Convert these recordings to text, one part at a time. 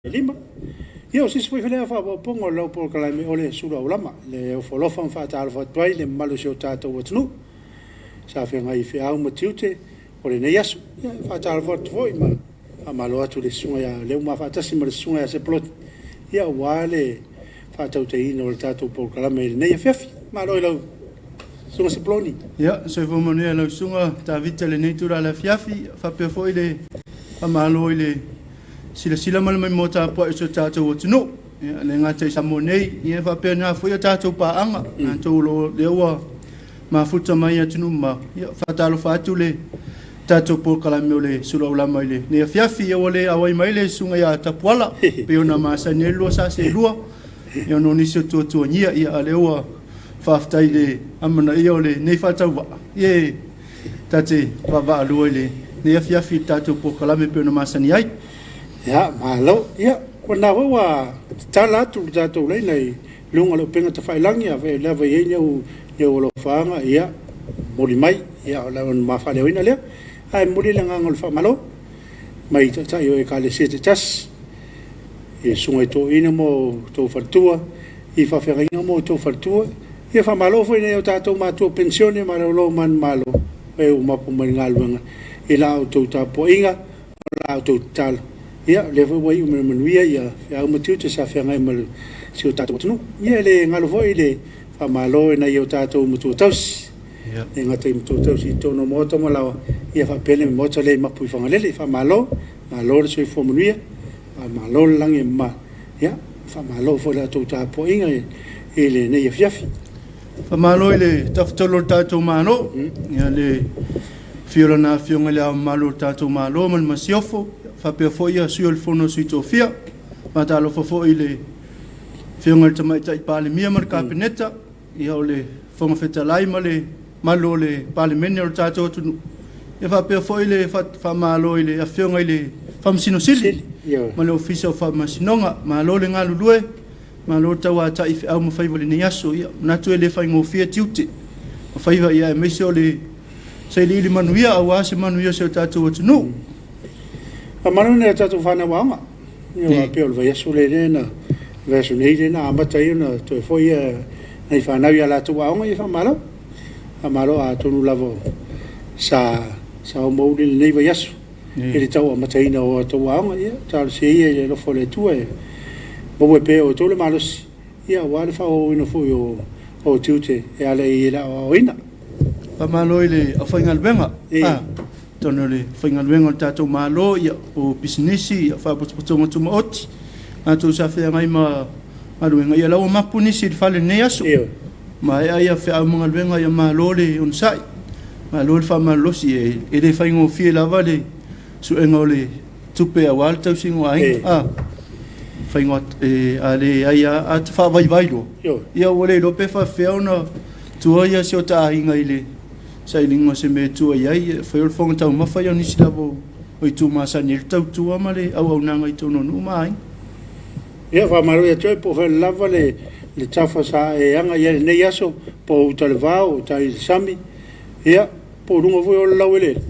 lima. Ia o sisi foi whenea whapongo lau por kalame ole Suluaulama le o wholofan whaatalo whatuai le malu si o tātou watunu. Sa whenga I whiau matiute o le nei asu. Ia whaatalo whatuvoi ma amalo atu le sunga ia leu ma whaatasi ma le sunga ia se plot. Ia wale whaatau te ina o le tātou por kalame le nei Afiafi. Malo I lau sunga se ploni. Ia, so whamonea lau sunga ta vita le nei tura le Afiafi. Whapea foi le amalo I le sila mal mai mota po iso tātou watunu. Le ngātai Samoa nei, ia whapea nā whai a tātou pāanga. Nā tōlo lewa ma futa mai atunu ma. Ia whatalo whātu le tātou pōkalame o le Suluaulama I le. Ne Afiafi ia wale awai mai le sunga ia Tapua'iga. Peo na maasa ne lua sa se lua. Ia no nisi o tuatua ngia ia a lewa whaftai le amana ia o le nei whatau wa. Ie tate wawa alua I le. Ne Afiafi tātou pōkalame peo na maasa ni ai. Ya, malo, ya, wana wa tala tu tātou lei nei lunga lo penga te whailangi a ve lava I nyau lo whaanga, ia, mori mai, ia, o lawan mawhale oina lea, ai mori le ngangol whamalo, mai tatai o e ka le sete tas, e sunga I tō ina mo tō whartua, I whawhenga mo tō whartua, ia whamalo fwoi nei o tātou mātua pensione, ma lo man malo, e o mapu mai ngā luanga, I la o tō Tapua'iga, o la o tō talo. Ia, le wai manuia ia, ia umatiu te sa whenga I malu si o tātou watunu. Ia, le ngalo foi le whamalo e na I o tātou mutua tausi. Le ngata I mutua tausi I tōno mota malawa. Ia whapene me mota le mapu I whangalele. Whamalo, malo le soi fo manuia. Whamalo le langi ma. Ia, whamalo foi la tō Tapua'iga e le nei Afiafi. Whamalo I le tawhtalo tātou mano. Ia le whiora nā whionga le au malo tātou malo man masiofo. Whapea fo ia sui o le whono sui tō whia. Mātalo fo I le whionga le tamaita I pāle mia ma le kāpeneta. Ia o le whonga whetalai ma le malo le pāle mene o le tātou atunu. Ia whapea fo I le whamalo I le a whionga I le whamasino sili. Ma le ofisa o whamasinonga. Malo le ngā lulue. Malo tau a tai au ma whaiva le nei aso. Ia natu e le whaingo whia tiute. Ma whaiva ia e meise o le saili ili manuia au ase manuia se o tātou atunu. A manu ne tātou whana wanga. Ia peo le vai asu le na vesu nei le na amata I na to e foi nei whanau ia la tu waonga I whamalo. Whamalo a tonu lavo sa o mauri le nei vai asu. E le tau amata ina o tu waonga ia. Tālu se ia le lofo le tua e bobo e peo o tole malosi. Ia wale whao ina foi o tiute e ale I la o ina. Whamalo I le a whaingalwenga. Tono le whaingalwenga o tātou malo ia o bisinisi ia whapotopotonga tuma oti. Nātou sa whea ngai ma maruenga ia lau mapu nisi le whale nei aso. Ma ea ia whea mga luenga ia malo le onsai. Malo le whamalosi e le whaingo fie lava le suenga o le tupe a wale tau singo a inga. Whaingo a le aia a te whawaiwairo. Ia o le lope whawhea ona tua ia se o ta inga I le sai lingo se me tua iai foi o fonga tau mawhai o nisi lavo o I tu masani il tau tua ma le au nanga I tono nu mai. Ia whamaru ia toi po whai lava le tafa sa e anga ia le nei aso po utale vau o tai sami. Ia po runga vui o le lau ele.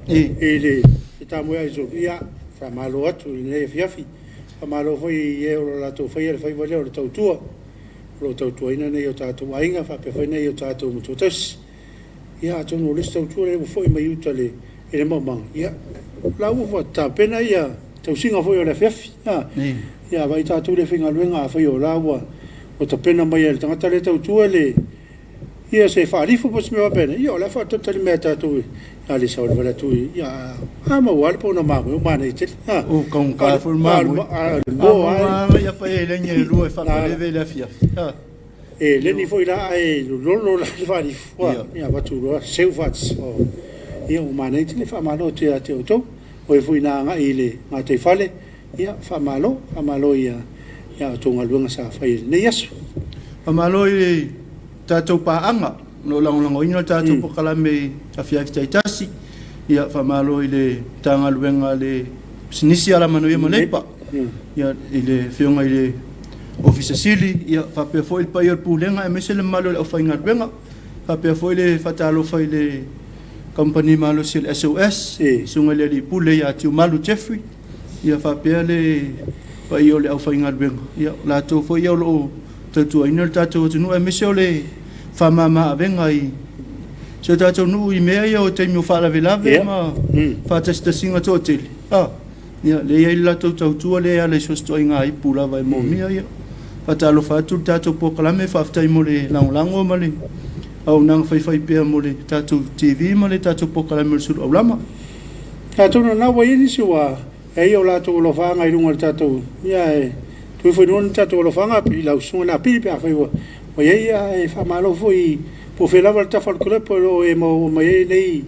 E le tamu ia iso ia whamaru atu I nei Afiafi. Whamaru foi e o la tau whai le whai wale o le tau tua. O tau tua ina nei o tātou ainga whape whai nei o tātou mutu tausi. Ia tonu o lista utua le foi mai uta le ele mamang. Ia lau wa ta pena ia tau singa foi o le Afiafi. Ia vai tātou le whinga luenga a whai o laua o ta pena mai ele tangata le tau tua le ia se whaarifu pas mewa pena. Ia o la wha totali mea tātou ia le saure wala tui. Ia mawale po na mamu o mana I tele. O kaung kāfur mamu. Ia pa e lenye e lua e whakaleve le Afiafi. E leni foi la e lolo la fari fua ia watu roa seu fats o ia o manei te le whamalo te a te oto o e foi na nga I le ngā te whale ia whamalo ia o tonga luanga sa whai nei asu. Whamalo I le tātou pāanga no langolango ina tātou pokalame Afiafi taitasi ia whamalo I le tanga luanga le sinisi ala manuia manepa ia I le whionga I le ofisa sili ia whapea foi pa ia pulenga e mese le malo le au whainga ruenga whapea foi le whatalo whai le company malo si le SOS sunga le li pule ia tiu malu Jeffrey ia whapea le pa i o le au whainga ruenga. Ia, lātou fo ia o lo tautua ina le tātou tunu e mese o le whamama a venga i. Se tātou nuu i mea ia o teimi o whaalawe lawe ma whātasta singa tō tele. Ia, le ia i lātou tautua le ia le sosto i ngā ipu lawa e mō mia ia. Whatalo whātu le tātou pōkalame whaftai mo le langolango ma le au nang whaiwhai pēr mo le tātou TV ma le tātou pōkalame le Suluaulama. Tātou na nawa i nisi wa e o lātou lo whanga i runga le tātou. Ia e, tui whainua le tātou lo whanga pi lau sunga nā pili pēr whaiwa. Wa ia e whamalo fo i po whelawa le tawhal kurepo lo e mo mai e nei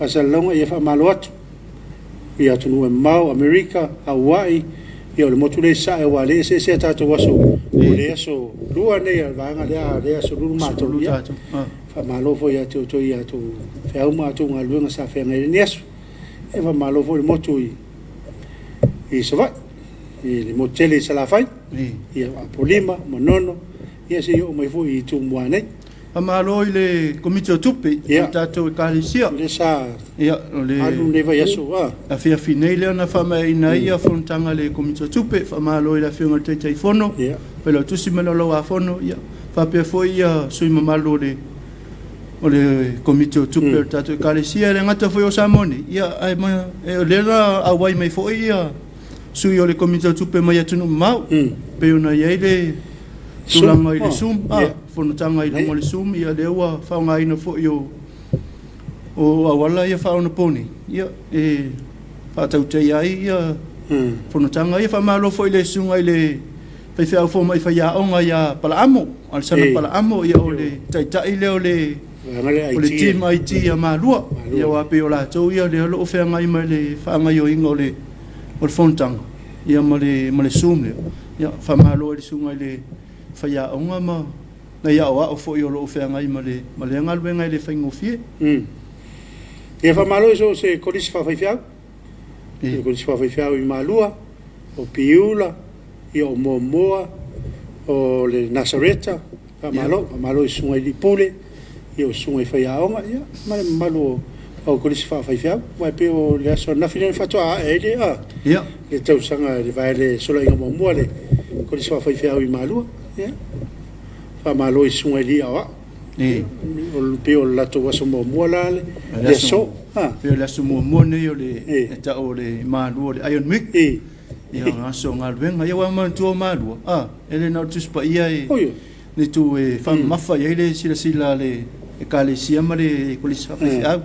whasalonga i e whamalo atu. Ia tunu e Mau, Amerika, Hawaii, ia o le motu le sa e wa le se tātou waso. O le aso lua nei al vanga le aso lulu mātou ia. Whamalo fo ia tau toi ia tau whiau mātou ngā luenga sa whenga ni aso. E whamalo fo le motu i savai. I le motele sa la whai. Ia apolima, monono. Ia se o mai fo i tu mua nei. Whamalo i le komiti o tupe. Ia tātou e kālisia. Le sa ia le anu nei vai aso. Afiafi nei lea na whama i na ia whanutanga le komiti o tupe. Whamalo i la whiunga te tei whono. Pela tusi me lolo a whono. Ia whapea fo ia sui mamalo o le komiti o tupe o tātou e kālisia. Le ngata fo i o Samoni. Ia e le la awai mai fo ia sui o le komiti o tupe mai atunu mau. Peona iei le tulanga i le sum. Whanutanga i lunga le sum. Ia le ua whaunga ina fo i o awala ia whauna poni. Ia e whātautei ai ia whanutanga ia whamalo fo i le sunga i le whaiwhau fo mai whaiaonga ia Palaamo. Al sana Palaamo ia o le taitai leo le o le team IT ia maalua. Ia wape o lātou ia le halo o whengai mai le whaangai o inga o le whanutanga. Ia ma le sum leo. Ia whamalo i le sunga i le whaiaonga ma na ia o a fo i o lo o whengai ma le angaluenga i le whaingofie. Ia whamalo iso se kolisi whawhaiwhiau. Ia kolisi whawhaiwhiau i Malua, o Piula, ia o Momoa, o le Nasareta. Whamalo i sunga i Lipule, ia o sunga i Whaiaonga. Ia male malu o kolisi whawhaiwhiau. Wai pe o le aso nawhine whatoa a e le a. Ia. Le tausanga le vai le sola inga Momoa le kolisi whawhaiwhiau i Malua. Ia. Whamalo i sunga i Lia o a. O peo lato waso mua la le so peo le aso mua nei o le ta o le malua le Iron Mick ia ngaso ngalwenga ia wa mantua malua ele na tuspa ia le tu e fam mafa ia le sila le e kale sia ma le kolisa fa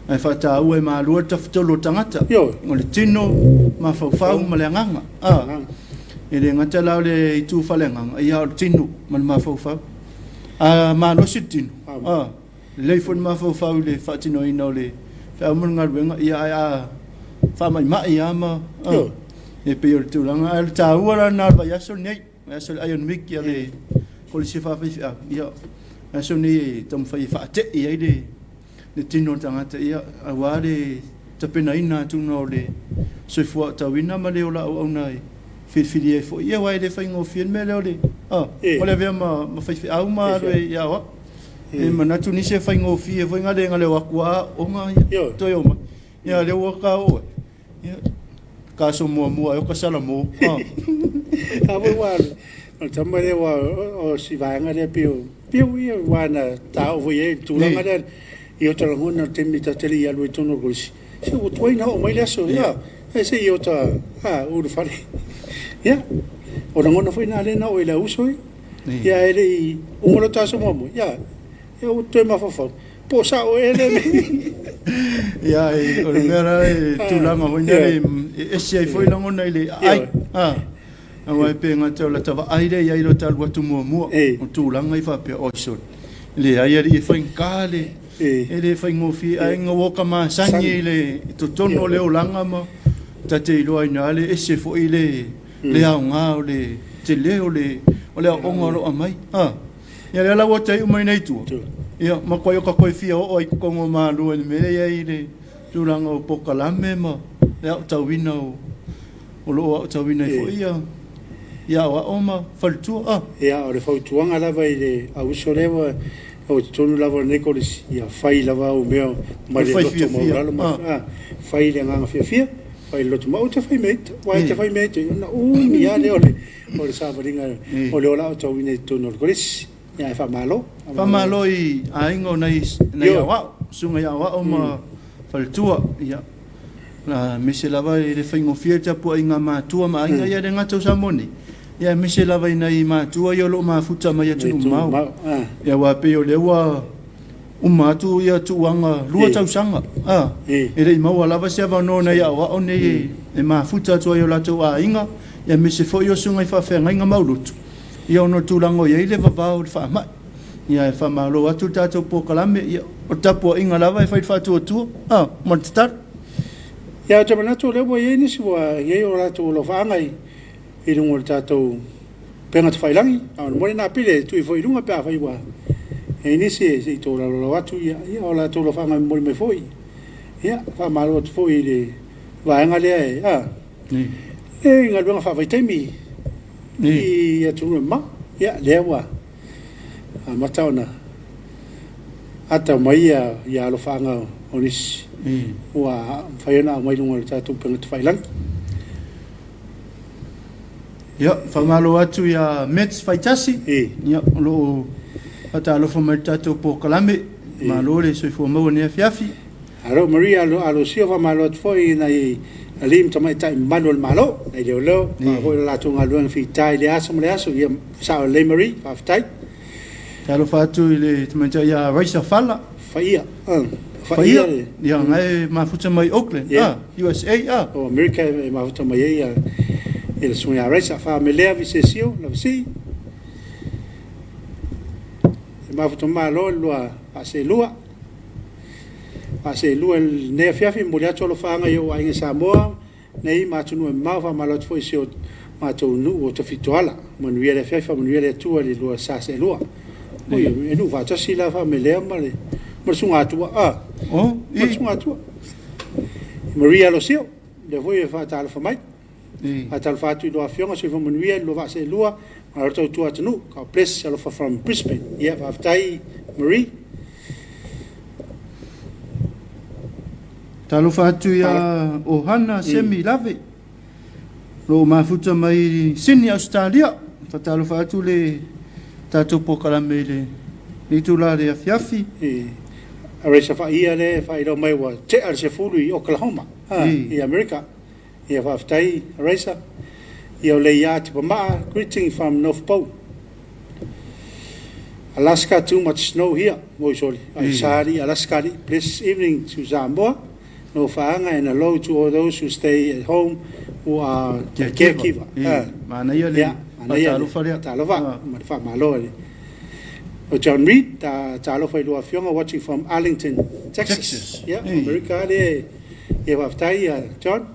ai fa ta u e malua ta ftolo tangata o le tino ma fa fa ma le nganga ele ngata la le tu fa le nganga ia o tino ma fa fa ma no sitin le fon ma fa le fatino ino le fa mo ngalwenga ia fa mai ia ma e pe tu langa al ta ora na ba ya so nei ya so Iron Mick ya le polisi fa ia ya so ni tom fa te ia le tino tangata ia aware tapena ina tu no le so fu ta wina ma le ola o nai fili fo ia wai le faingo fien me le ole vea ma fai au ma le ia wa e manatu ni se faingo fie foi ngale ngale wa kwa o nga to yo ma ia le wa ka o ia ka so mo yo ka sala mo a bo wa o tamare wa o si va ngale pio ia wa na ta o ye tu la ngale io te la ngona te mita te li alu tono golsi se o toi na o mai la so ia se io ta o do fare ia o ngona foi na le na o ila usoi ia ele o ngolo ta so mo ia o te ma fa po sa o ele ia o le mera tu la ma hoina e se foi la ngona ile ai Awai pe ngata la tava aire ia ilo tal watu mua o tu langa I fa pe oison le ai ri fa inkale ele fa ngofi ai ngoka ma sangi le to tono le olanga ma tate ilo ai nale ese fo ile le aunga o le te le o le ongoro amai ia le la wata I mai nei tu ia ma koe ka koe fia o ai kongo ma lu le me ia ile tu langa o pokalame ma le tawina o lo tawina fo ia wa oma faltu ia o le fautuanga lava I le auso lewa o tonu lava nekolis ia fai lava o meo ma le loto mauralo ma fai le nganga fia fai lo tuma o te fai mate wai te fai mate na mia le ole sa varinga ole ola o tau ine tu no koris ya fa malo i aingo nei wa sunga ya wa o ma faltua ya na mise lava i le whaingo fia Tapua'iga mātua ma ainga ia renga tau samoni ia mise lava i nei mātua i olo mafuta mai atu mau ia wape o lewa umatu ia tuanga lua tau sanga e rei maua lava se avano nei a wa o nei e mafuta tua i o latou ainga ia mise fo i o sunga i whawhenga inga maulutu ia ono tūlango ia i le vavau le whaamai ia e whamalo atu tātou pōkalame ia o Tapua'iga lava e whaiwhatu atua montatar ya te manatu le bo ye ni siwa ye o la tu lo fanga i rungo tatou penga te failangi a mo na pile tu i foi runga pa fai wa e ni se to la lo watu ya o la tu lo fanga mo me foi ya fa malo tu foi le va nga le e nga lo fa vai temi ya tu ma ya le wa a matauna ata mai ya lo fanga onis wa fayana mai lunga tatu penga te failang ya famalo atu ya mets faitasi ya lo ata lo fa tatu po kalame malo le so fo mo ne Afiafi aro Maria alo sia famalo foi na alim tamai tai manual malo ai lo ho la tunga luang fi tai le aso ya sa le Marie fa tai talo fatu le tamai ya raisa fala faia Faia ya ngai mafuta mai Auckland USA o America mafuta mai ia ele sonha raisa fa melea visesio la visi mafuta malo lua aselua ne Afiafi mo le tolo fanga yo ai Samoa nei matunu ma fa malo foi sio matunu o te fitoala mo ni ele Afiafi mo ni ele tu ali lua sa selua o e nu va tasi la fa melea male mo sunga tua sunga tua Maria lo sio le voi fa tal fa mai atal fa tu do afionga se mo ni lo va se lua ma to tu atunu ka place lo fa from Brisbane ia fa tai Marie talo fa tu ya ohana semi lave lo mafuta mai Sydney Australia fa talo fa tu le tato pokalame le tula le Afiafi Aresa fa ia le fa ilo mai wa te ar se fulu i Oklahoma i America ia fa ftai aresa ia le ia te ma greeting from North Pole Alaska too much snow here mo soli sari Alaska this evening to Samoa no faanga and hello to all those who stay at home who are caregiver mana ia le talofa ma fa malo John Reed, talo fai lua fionga watching from Arlington, Texas. Yeah, America le e waftai John.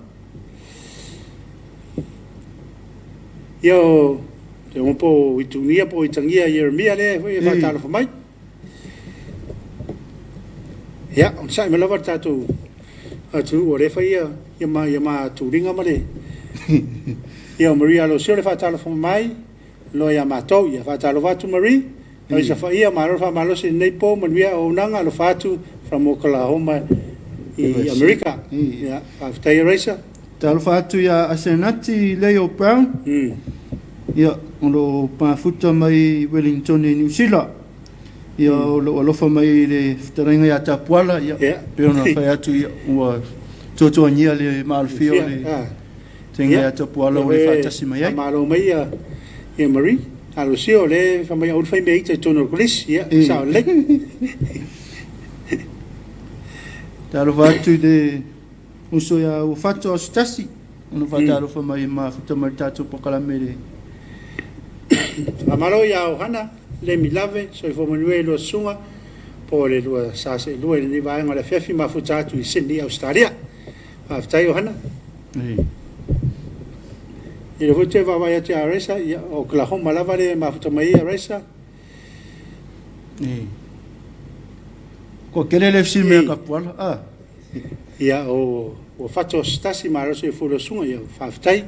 Yo te un po itunia po itangia Jeremia le fai talo fa mai. Ya, on sai me lava tatu. Atu o le fai ia ma tu ringa male. Yo Maria lo sio le fai talo fa mai. Lo ia matou ia fai talo va tu Marie. Ai sa faia marofa malosi nei po manvia o nanga lo fatu from Oklahoma i America ya after racer talo fatu ya asenati Leo Brown ya lo pa futa mai Wellington New Zealand ya lo fa mai le taringa ya Tapuala ya pero na fa atu ya wa toto nia le malfio le tenga ya Tapuala o le fatasi mai ai malo mai ya Marie alo sio le fa mai o fai mai te tono kulis ya sa le talo fatu de uso ya o fatu stasi no fatalo fa mai ma futa mai tatu pokalame amaro ya ohana le milave so fo manuelo sunga po le lua sa se lua ni va ngala fefi ma futa tu i Sydney Australia after ohana e le voce va vai a resa o Oklahoma la vale ma futa mai a resa ko kele le filme ka pola ia o fatu stasi ma so fo lo sunga ia faftai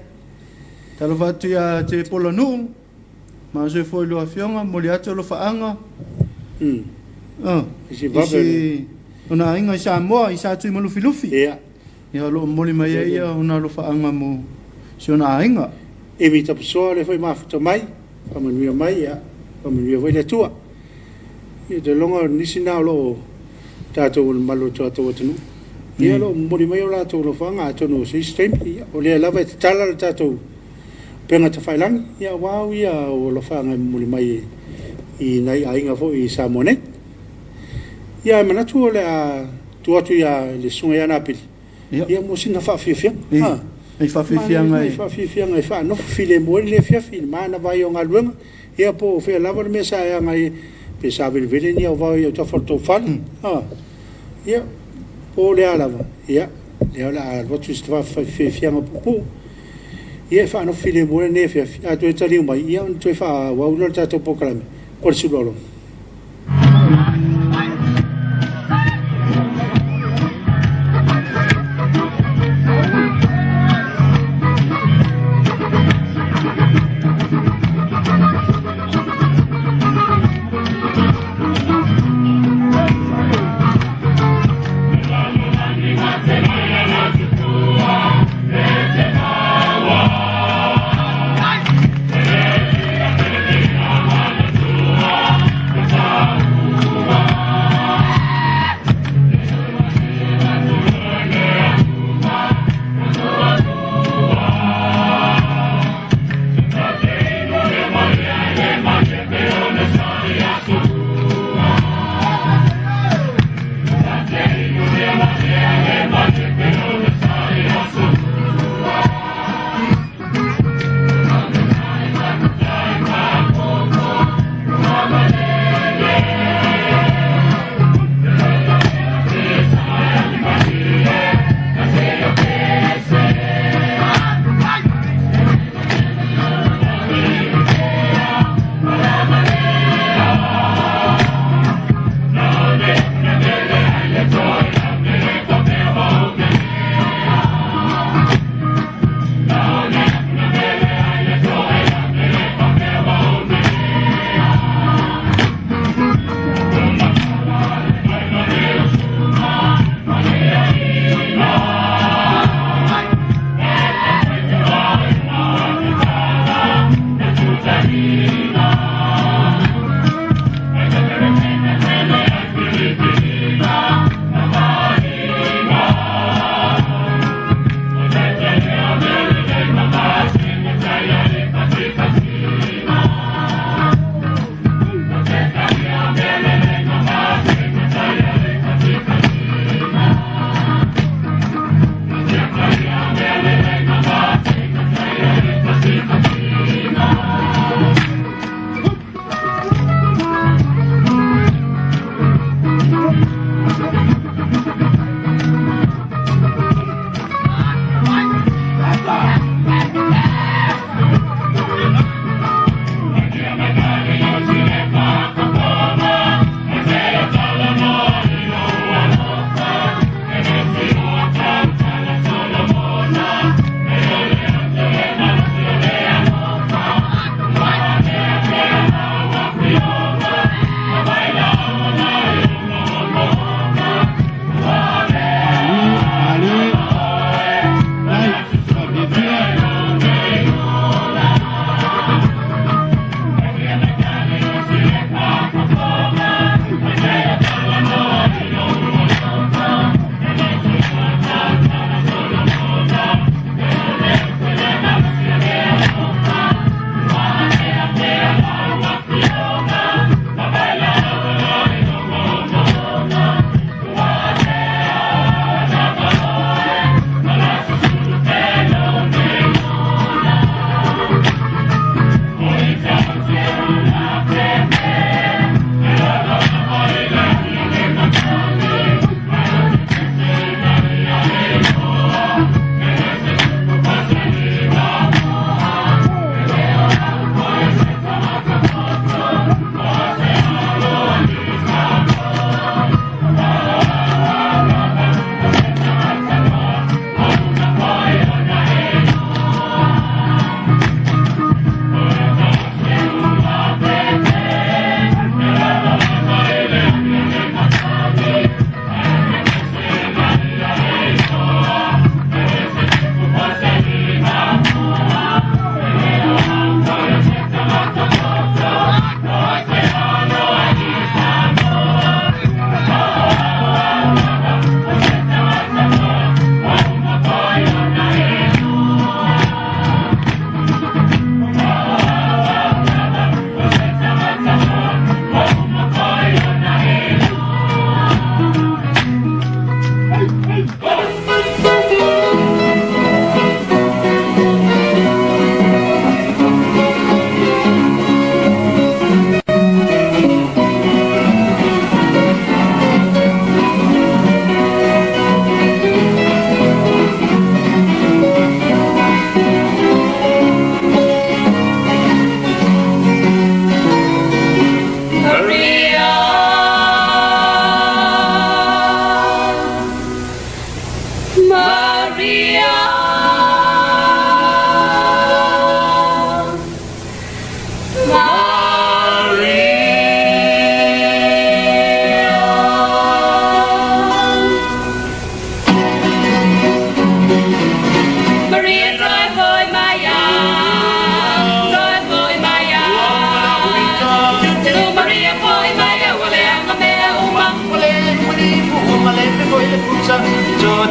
talo fatu ya te polo nu ma so fo lo afionga mo le ato lo faanga isi babe ona inga Samoa isa tu mo lufi ia Ia lo moli mai ia ona lo faanga mo siona ainga. E mi tapusoa le foi mafuta mai, pamanuia mai ia, pamanuia foi le tua. Ia te longa nisi nao lo tātou malo tātou atanu. Ia lo mori mai o lātou lo whanga atonu system, o lea lava e te tala le tātou penga ta whailangi, ia wau ia o lo whanga mori mai i nei ainga fo i Samoa nei. Ia manatu o le a tuatu ia le sunga ia napili. Ia mo sina whawhiawhianga. Ei whawhiawhianga. Ei whawhiawhianga, ei whanofu file moe le whiawhi, maana vai o ngā luenga. Ia po whea lava le mesa ea ngai pe sa vele ni o vai o tawhatu whani. Ia, po le alava. Ia, le ala watu sta whawhiawhianga pupu. Ia whanofu file moe le whiawhi. A tue taliu mai, ia on tue wha waula le tātou pokalame. Kore Suluaulama.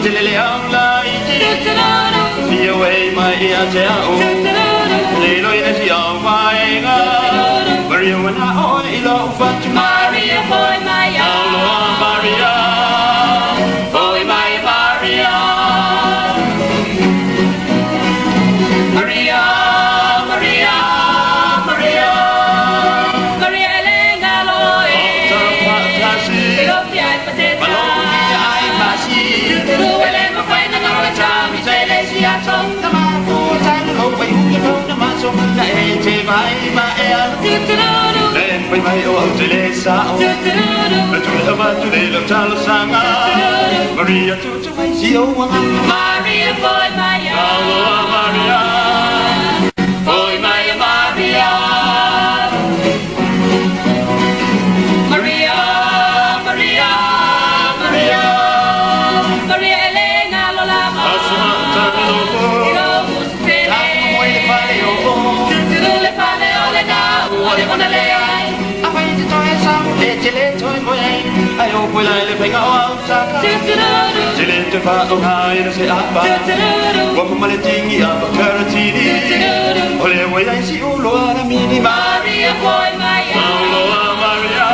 Tilele aula iti Be away my iateo Lelo ina si awaiga Maria wana o ilo ufat Maria boy my Aulo Maria Boy my Maria Maria Maria Maria Maria Elena Loe Otapatasi Pilopia Pateta Malongi ai Masi Tuele Mafaina Naracha Misesia Song Tamapu Tan Ope Uyo Namaso Na Ete Mai Mael Len Pai Mai O Tele Sao Tule Batule Talo Sanga Maria Tutu Mai Sio Maria Boy Maya Maria Boy Maya Maria Maria Maria Maria Maria Elena Lolama Asuma Ilo Muspele Moi Paleo Tule Paleo Lena Ole Monalea Apai Toy Sam Chile Toy Boy Ayo Pula Le Penga Wausa Chile to Fa Ohio Se Apa Wapu Maletingi Apa Karatini Ole Wai Si Uloa Mini Maria Boy Maya Uloa Maria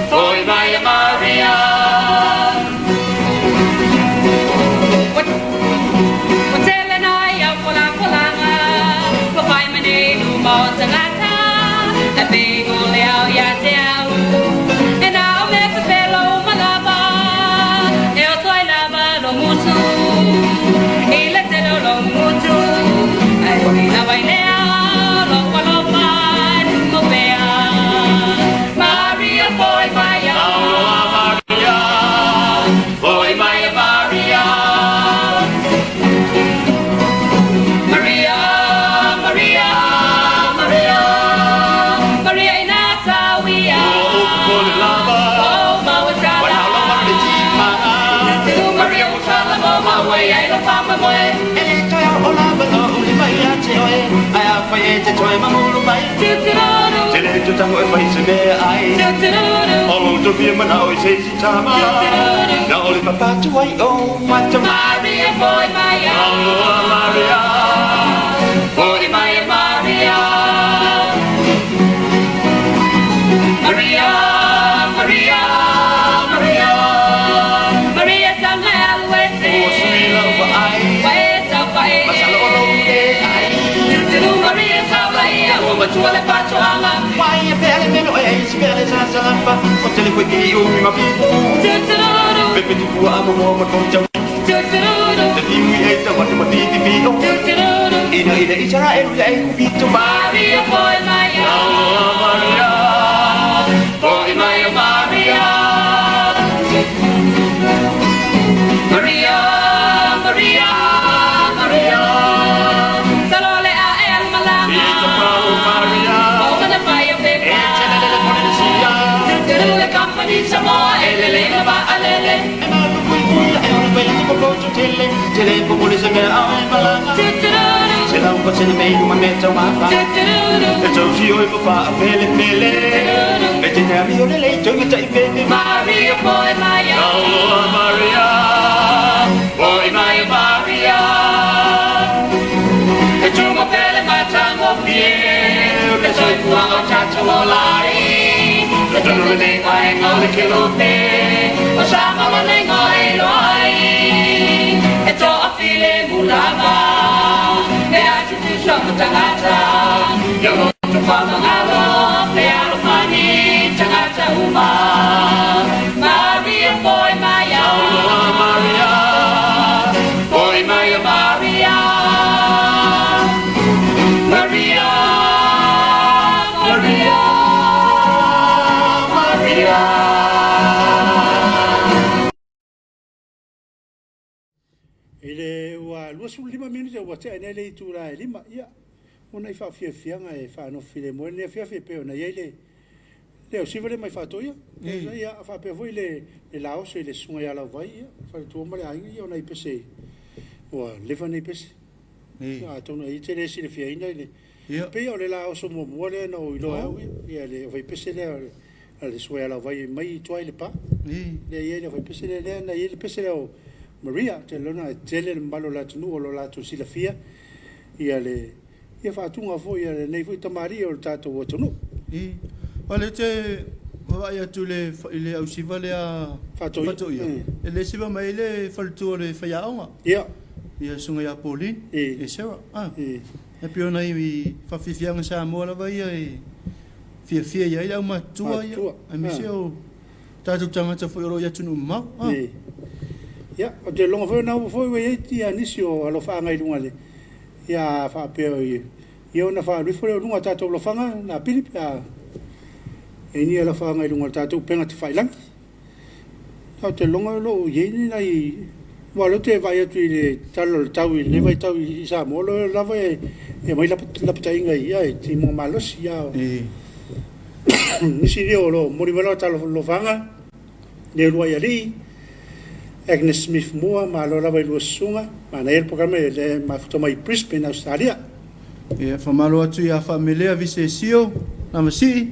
Boy Maya Maria Watelena Ya Pula Pulanga Papai Mane Numo Zangata Tapigo Leo Ya Teo And I'll make a fellow Malaba Eu soy lava lo musu Ele te lo mutu Ai o ina vai nea Lo palopa Mo bea Maria boy Maya Maria Boy Maya Maria Maria Maria Maria Maria inata wia Oh lava Oh mawata Maria Musala Mama way I don't find my way and to your Olava no my Ache I have for it to Mamuru by Tele to Tango face me I all to be a man always says Tama now only Papa to wait oh what to Maria boy Maya Maria boy Maya Maria Maria Maria Maria Maria Samuel West oh sweet love I West of I Masalo no I Maria Samuel oh but you le pachuanga why you feel me no is feel is asalapa o tele ko ki o mi mapi Pepe tu ku amo mo ko chau te iwi e ta wat ma ti ti ino ina Israel le ku bitu Maria boy Maya Maria boy Maya Maria Maria Maria Maria Salole a el malama Ito pa Maria Open the fire baby Echele le policía Tule company Samoa elele ba alele Ena tu kui e on pe ko ko tele tele ko police me a el malama Se la ko se me ma meta ma pa E so si oi pa pele pele E te na mi ole le to me tai baby Maria boy Maya Maria boy Maya Maria E tu mo pele ma tango pie Che soy fuoco chacho volai E tu non le vai ngole che lo pe O sama lo le ngoi loi E to a file mulava E a tu tu sono tangata Yo lo tu fa mangalo Pe alo mani tangata uma Maria boy Maya Maria boy Maya Maria Maria Maria Maria Ele wa lua su 5 minutos wa te ene le tu la lima ia ona fa fia nga fa no file mo le fia pe ona ile le si vole mai fa to ia ia fa pe voi le la o se le sunga ya la vai fa tu mo le ai ona i pese wa le fa ni pese a to no i te le si le fia ina le pe o le la o so mo mo le no i lo ia le vai pese le le suela vai mai tu ai le pa le ia le vai pese le na ia le pese le Maria te lona tele mbalo la tunu o la tu silafia ia le ia fa tunga fo ia le nei fo tamari o tato o tunu wale te wa ia tu le au siva le a fato ia le siva mai le faltu le faiaonga ia sunga ia poli e sera e piona i fa fifianga sa mo la vai e fia ia ma tua ia a misio tato tangata fo ro ia tunu ma ya o te longa fo na fo we ti anisio alo fa ngai lunga le ya fa pe ia na fa rifo lunga tato lo fanga na pilipia e ni ala fa ngai lunga tato penga te failang ta te longa lo ye ni nai wa lo te vai tu le talo tau le vai tau i sa mo lo la vai e mai la patai ngai ia ti mo malos ia ni si lo mo ni talo lo fanga le lo ia li Agnes Smith Moa malo la vai lusunga mana el programa le mafuto mai Brisbane Australia e fa malo atu ia familia visesio na masi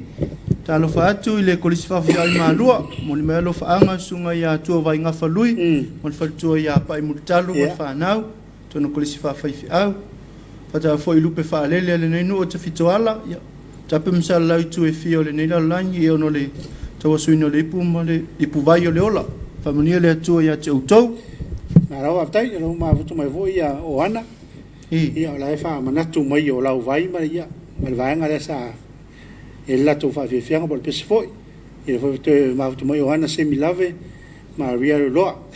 talo fa atu le kolisi fa fia malua mo ni melo fa anga sunga ia tu vai nga fa lui mo fa tu ia pa i mutalo mo fa nau to no kolisi fa fa au fa ta foi lupe fa le nei no te fitoala ia tape msala tu e fio le nei la langi e ono le to suino le pu mo le ipu vai o le ola familia le tu ia te utou na rawa tai no ma futu mai vo ia o ana ia la fa manatu mai o lau vai ma ia ma vai nga sa e la tu fa fianga por pes foi e foi te ma futu mai o ana semi lave ma ria lo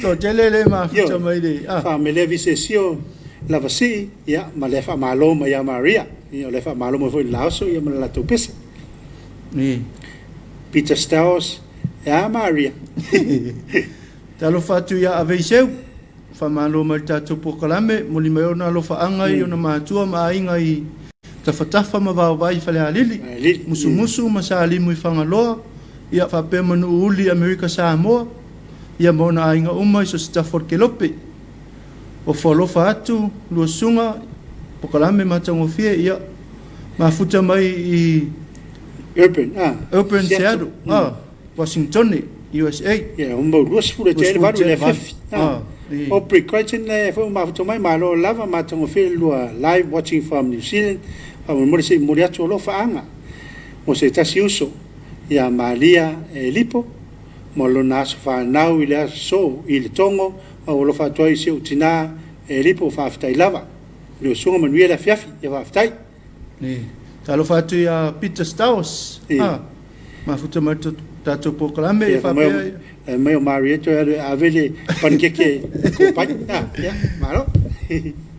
to tele ma futu mai de familia visesio la vasi ia ma le fa malo ma ia maria ia le fa malo mo foi lauso ia ma la tu pes Peter Staus ya Maria talo fatu ya aveiseu fa malo mal tatu pokalame moli mai ona lo fa anga i ona matua ma inga i tafatafa ma va vai fale alili musu masali mu fanga loa ia fa pe manu uli America Samoa ia mona inga uma so Stafford Kelope o folo fatu lo sunga pokalame matango fie ia mafuta mai i urban Seattle Washington, USA. Yeah, was for the jail var le fif. O precaution le fo ma to mai malo lava ma to feel live watching from New Zealand. Mo se moria to lo fa anga. Mo se ta siuso. Ya Maria lipo. Mo lo nas fa nau ile so il tongo o lo fa toi se utina lipo fa ftai lava. Lo so mo nuela Afiafi ya fa ftai. Ta lo fa tu ya Peter Staus. Ma futa ma tato pokalame fa pe mai Maria to avele pankeke ko pai ya malo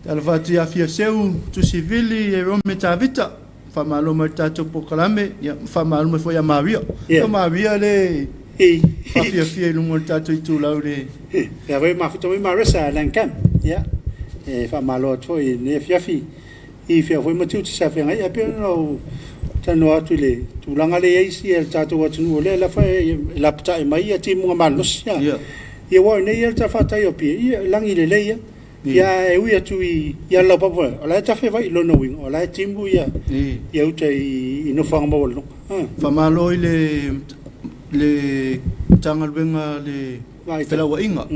talo fatu ya fia seu tu civili e rome tavita fa malo ma tato pokalame ya fa malo me foi ya Maria ya Maria le fa fia lungo tato itu laude ya vai ma futo mai Marisa lankan ya fa malo to ne fia fi I fia foi ma tu sa fia ya pe no tano atu le tulanga le isi el tato watu le la fa la pta mai ya timu malos ya ia wa nei el ta fa ta yo pi ia langi le le ya e ui atu ia la pa la ta fa vai lo no wing la timu ia ia uta I no fa mo lo fa malo le tangal benga le fela wa inga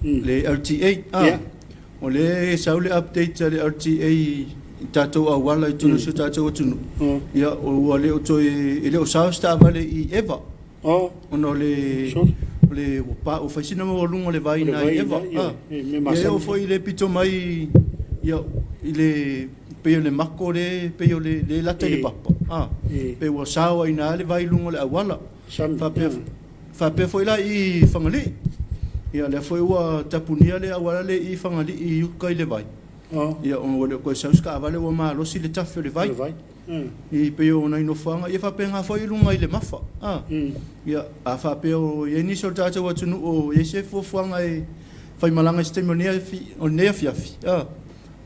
le RTA o le saule update le RTA tato a wala I tunu su tato tunu ia o wale o toi ele o sa sta vale I eva ono le pa o fasina mo lungo le vai na eva ia o foi le pito mai ia ile pe le mako le pe le lata le papa pe o sa o ina le vai lungo le wala fa pe foi la I fangali ia le foi o tapunia le wala le I fangali I ukai le vai ia o le ko sa ska vale o ma lo si le tafe le vai I pe o na no fanga ia fa pe nga foi lunga I le mafa ia a fa pe o ye ni so tata wa tunu o ye se fo fanga I fai malanga stemonia fi o ne Afiafi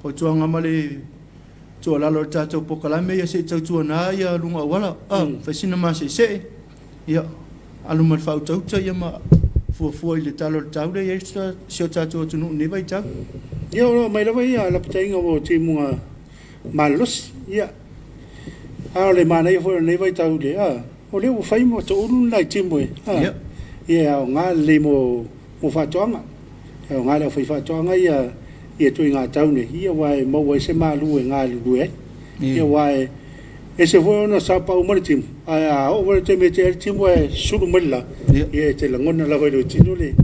ko tu nga male tu la lo tata po kala me ye se tu na ia lunga wala fa sina ma se ia alu mal fa tu ia ma fo le talo taule ye se tata tunu ne vai ta Yo mai la vai la ptainga o timu malos ia ale mana I fo nei vai tau le o le o fai mo to ulu lai timu ia nga le mo mo fa tonga e nga le fa tonga ia tu nga tau ne ia wai mo wai se malu e nga lu e ia wai e se foi ona sa pa o maritim a o le te me te tim wai sulu mala ia te la ngona la vai do tino le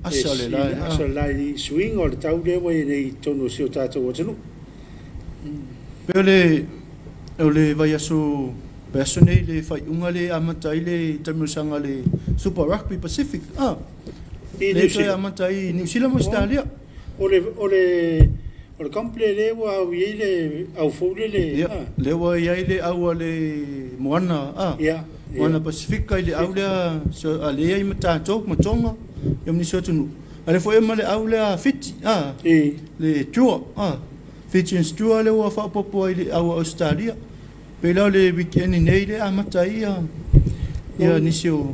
asole la swing o tau le wai nei tono si o tata o tino pele ole vai aso personally le fai unga le amatai le tamusanga le Super Rugby Pacific le toi amatai New Zealand mo Australia ole komple le wa wiele au fole le le wa ile au le moana moana Pacific ile au le so ale ai mata tok matonga yom ni so tunu ale foi male au le fit le tour fit tour le wa fa popo ile au Australia pela le weekend nei le amatai ia ni so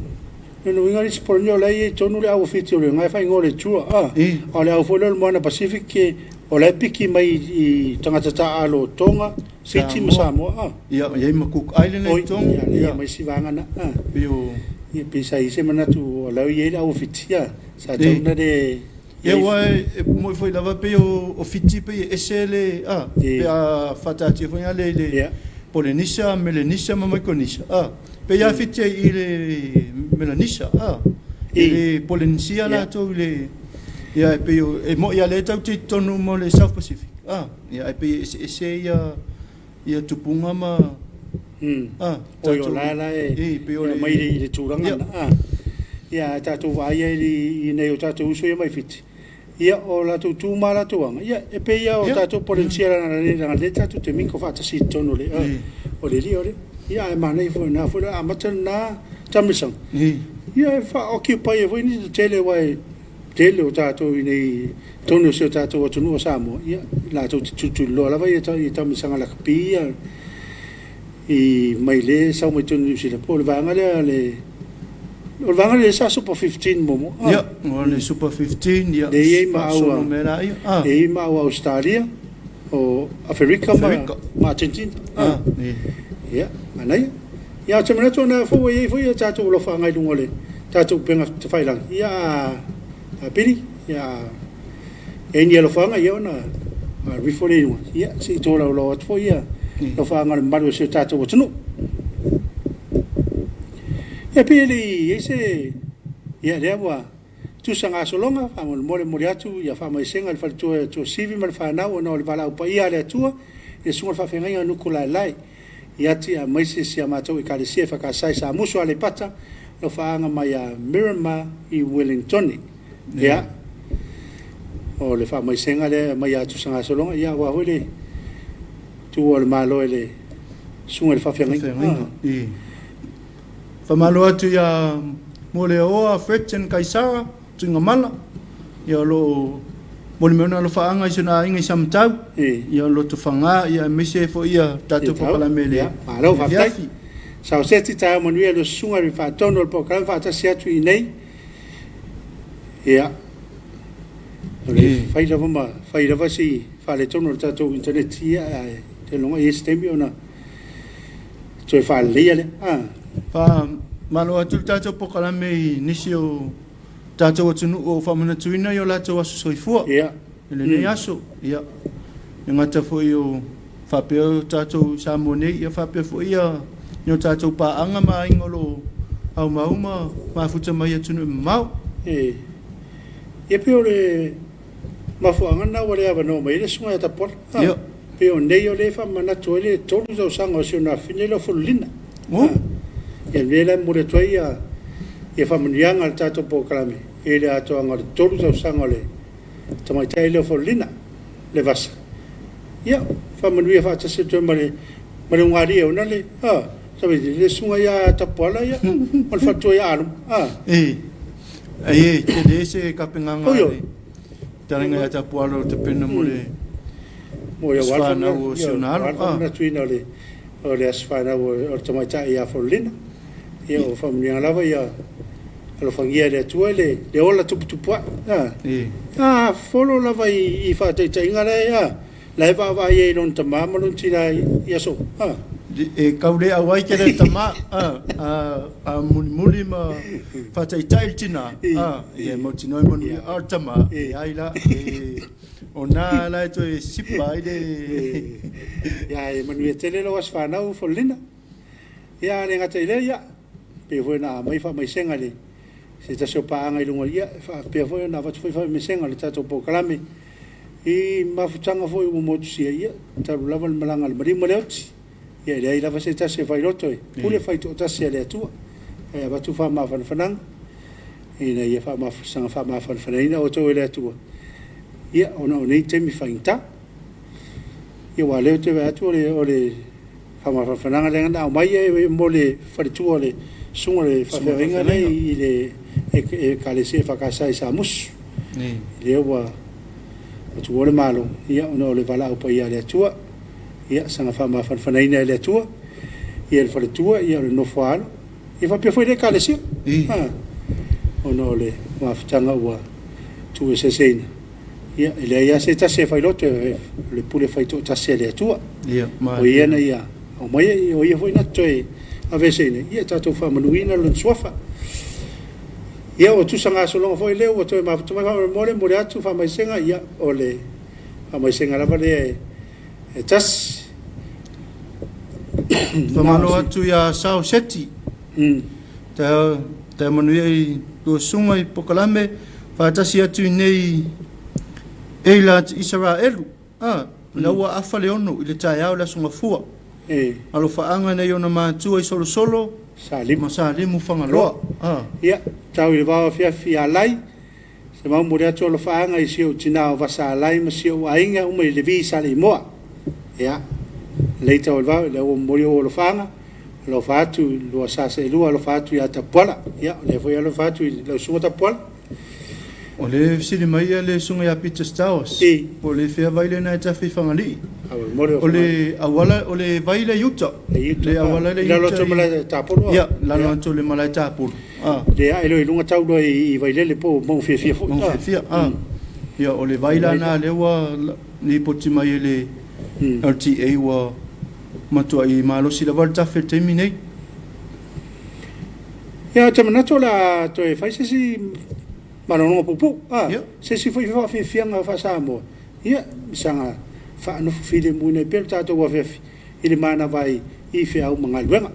no winga ris pornyo la ye tonu le au fit le ngai fa ngore tour ale au fole le moana Pacific ke o le piki mai I tangata ta alo tonga Fiji Samoa ia ma Cook Island le tonga ia mai sivanga na bio ia pisa I se mana tu o la ye au fitia sa tona de ia wa mo foi lava pe o Fiji pe esele pe a fatati foi ale Polynesia Melanesia Micronesia pe ia Fiji ile Melanesia ile Polynesia la to ile ia pe mo ia le tau te tonu mo le South Pacific ia pe se ia tupunga ma o yo la pe o mai le turanga ia tatu vai I nei o tatu uso ia mai fit ia o la tu mala tuanga ia pe ia o tatu Polynesia na le tatu te minko fata si tonu le o le ia ma nei fo na fo amata na tamisang ia fa occupy foi ni tele wai tele o tato nei tono se tato o tonu Samoa ia la to tu lo la vai ta misanga la pia I mai le sa mo tonu se po le vanga le sa super 15 momo ia le super 15 ia le ma o Australia o Africa ma Argentina ia anai ia te mena tona fo ia tato lo fa ngai lungole tato penga te fai lang ia pili ya eni lo fanga ia na rifole no ia si to lo fo ia lo fanga le malu se tato o tunu e pili ese ia lewa tu sanga solonga fa mo le moriatu ia fa mai senga le fa to sivi mal fa na o no le vala pa ia le tua e sunga fa fenga no kula lai ia ti a mai se sia mato I kale se fa ka sai sa muso ale pata lo fanga mai a Miramar I Wellington ia o le fa mai senga le mai atu sanga solonga ia wa hole tu o le malo ele sunga le fa fenga fa malo atu ia mo le oa Fretchen Kaisara tunga mala ia lo mo le mena lo fa anga isona inga samtau ia lo tu fanga ia mise fo ia tatu pa la mele alo fa tai sa seti ta mo ni lo sunga ri fa tono po kan fa ta sia tu nei ia fai lava si fa le tono tato internet ia te longa I stembi ona tu fa le ale fa malo atu tato po kala me nisio tato o tunu o fa mana tuina yo la to aso soifua ia le ne aso ia ngata fo yo fa pe tato samone ia fa pe fo ia yo tato pa anga ma ingolo au mauma ma futa mai tunu mau ia pe ole ma fu anga na wale ava no mai le sunga ta por pe o nei o le fa mana toile tolu zo sanga o sona finelo fulina ia vela mo le toia ia fa mnianga al tato po kalame ele ato anga tolu zo sanga le tamai taile fulina le vasa ia fa mnuia fa tse to male ngari o na le sabe le sunga ia ta pola ia mal fa toia alu ai te dese kapenganga taringa ya tapualo te pena mo le mo ya wala o sionalo na tuina le o le asfana o tomata ia folina ia o famia lava ia lo fangia le tuele le ola tupu folo lava I fa te inga le ia la va ia non tamama non tira ia so e kaule awai kere tama muli ma fatai tail tina e mo tino mo ni artama e aila e ona la to e sipa ide ya e manu e tele lo asfana u folina ya le ngata ile ya pe foi na mai fa mai senga le se ta sopa anga ilunga ya fa pe foi na va foi fa mai senga le tato po kalame i mafutanga foi mo mo sia ya ta lava malanga le mari moleoti ya le ila va se ta se vai roto e pule fai to ta se le tua e va tu fa ma fa fanang ina ia fa ma sanga fa ma fa fanina o to le tua ia ona o nei temi fainta ia wa le te va tu ole fa ma fa fananga le ngana mai e mo le fa tu ole sunga le fa venga le ile e kale se fa ka sai sa mus le wa tu ole malo ia ona ole vala o pa ia le tua ia sanga fa ma fa fanina le tua ia le fa tua ia le no fa ia fa pe foi le kale se ona ole ma fatanga wa tu se seina ia ele ia se ta se fai lote le pule fai to ta se le tua ia ma ia na ia o mai o ia foi na toi a vese ne ia ta to fa manuina lo sofa ia o tu sanga so longa foi le o to ma to ma mo le atu fa mai senga ia ole fa mai senga la vale e tas fa mano atu ia sao seti ta manuia to sunga i pokalame fa ta si atu nei Eila Israelu laua afa le ono ile tai au la sunga fua alo faanga nei ona matua i solo salimu fangaloa ia tau i vao Afiafi alai se mau mo atu lo faanga i sio tina o vasa alai ma sio ainga uma le vi sali moa ia leita o vao le o mo lo faanga lo fatu lo sa se lo fatu ya Tapua'iga ia le foi lo fatu lo sunga Tapua'iga o le sili mai le sunga ya Peter Stowers o le fea vaile na ta fi fangali o le awala o le vaile yuta le awala le yuta la lo mala tapolo ya la lo le mala tapolo le ai lo lunga tau do i vaile le po mo fia ya o le vaila na le wa ni poti mai le RTA wa matua i malo si la volta fe terminate ya tamana tola to e fai si mana no pupu se si foi fa fianga fa Samoa ia sanga fa no file mu ne per tato wa fe ile mana vai i fe au mangaluenga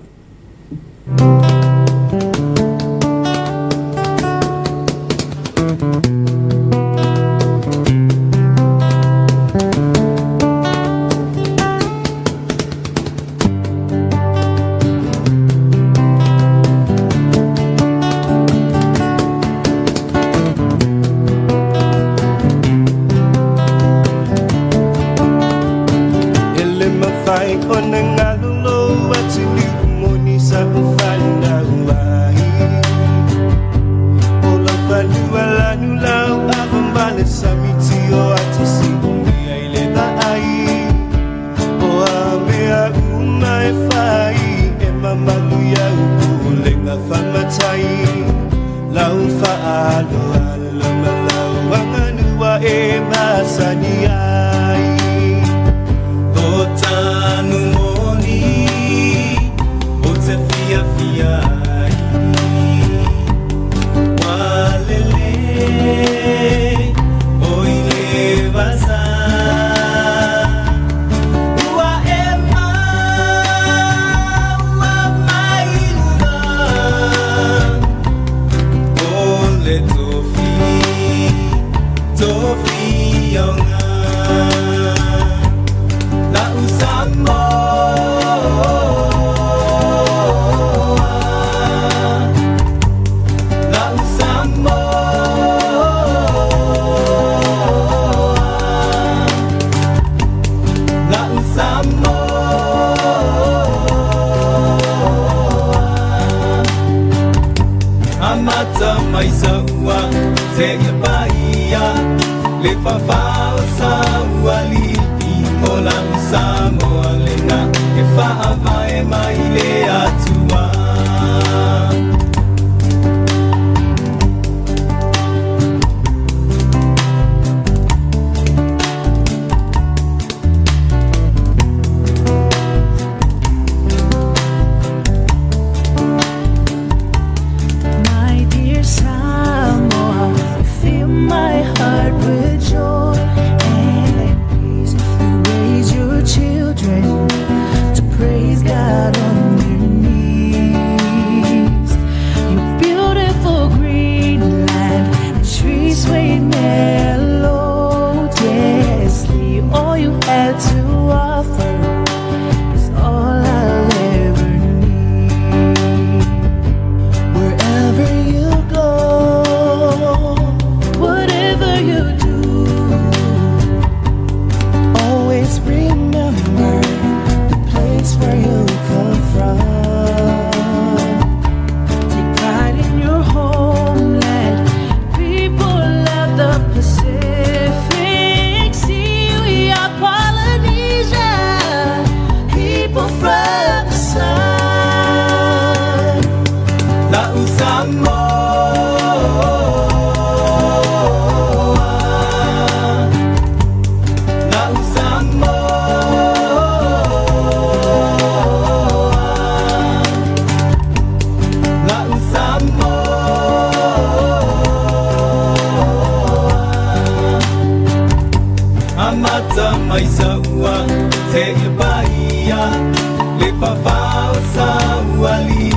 fafao sauali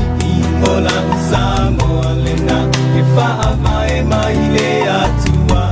Ola Samoa lena e whaavae mai le atua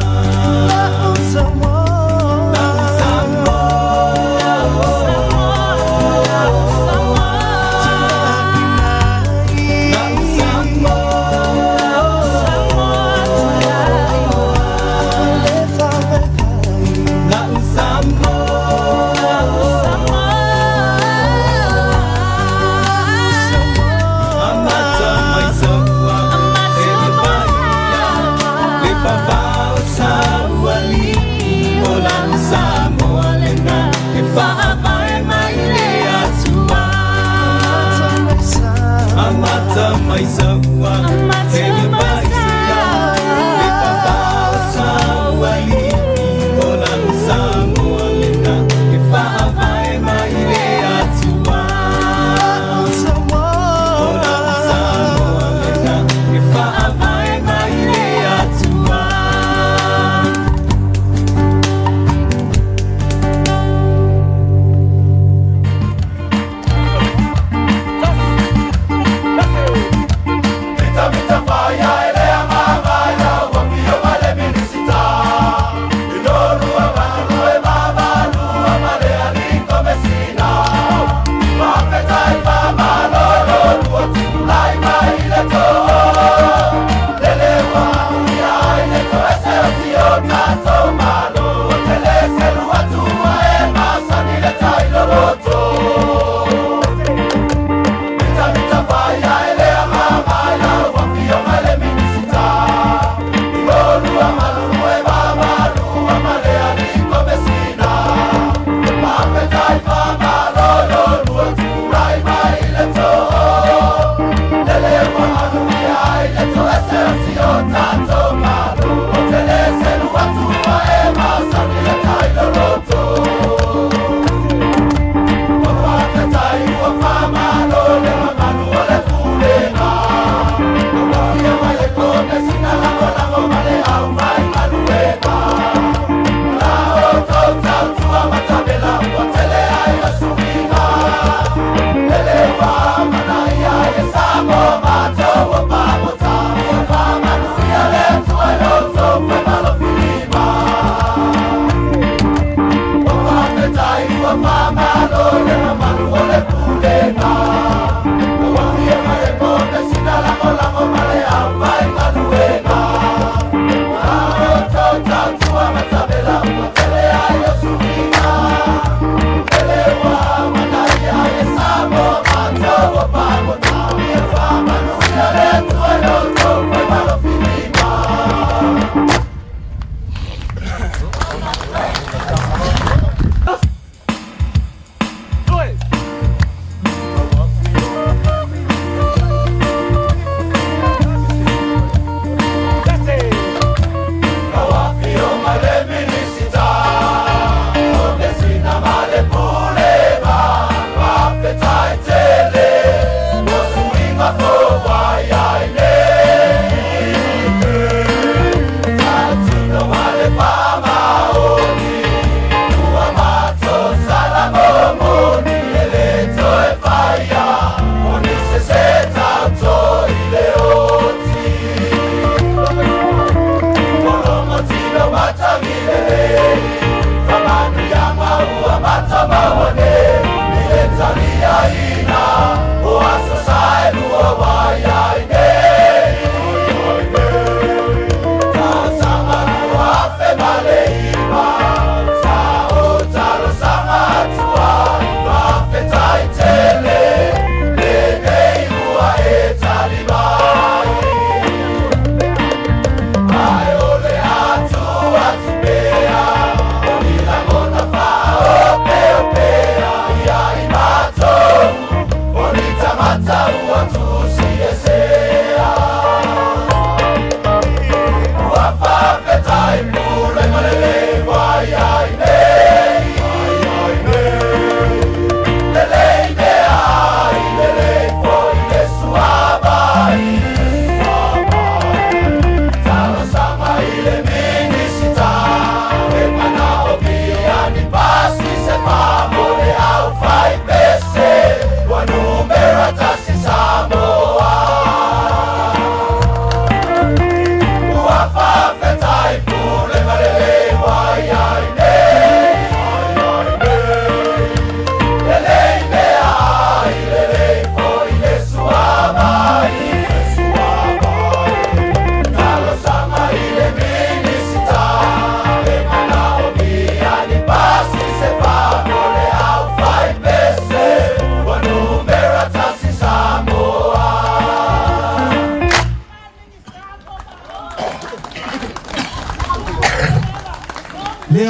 mai saua te mai sia le papao sauali ola Samoa lena e whaavae mai le atua ola Samoa lena e whaavae mai le atua Bye.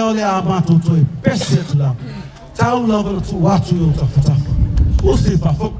o le a mātou toi pese tu la. Tau la wala tu watu yo tafatafa. Usi fafo.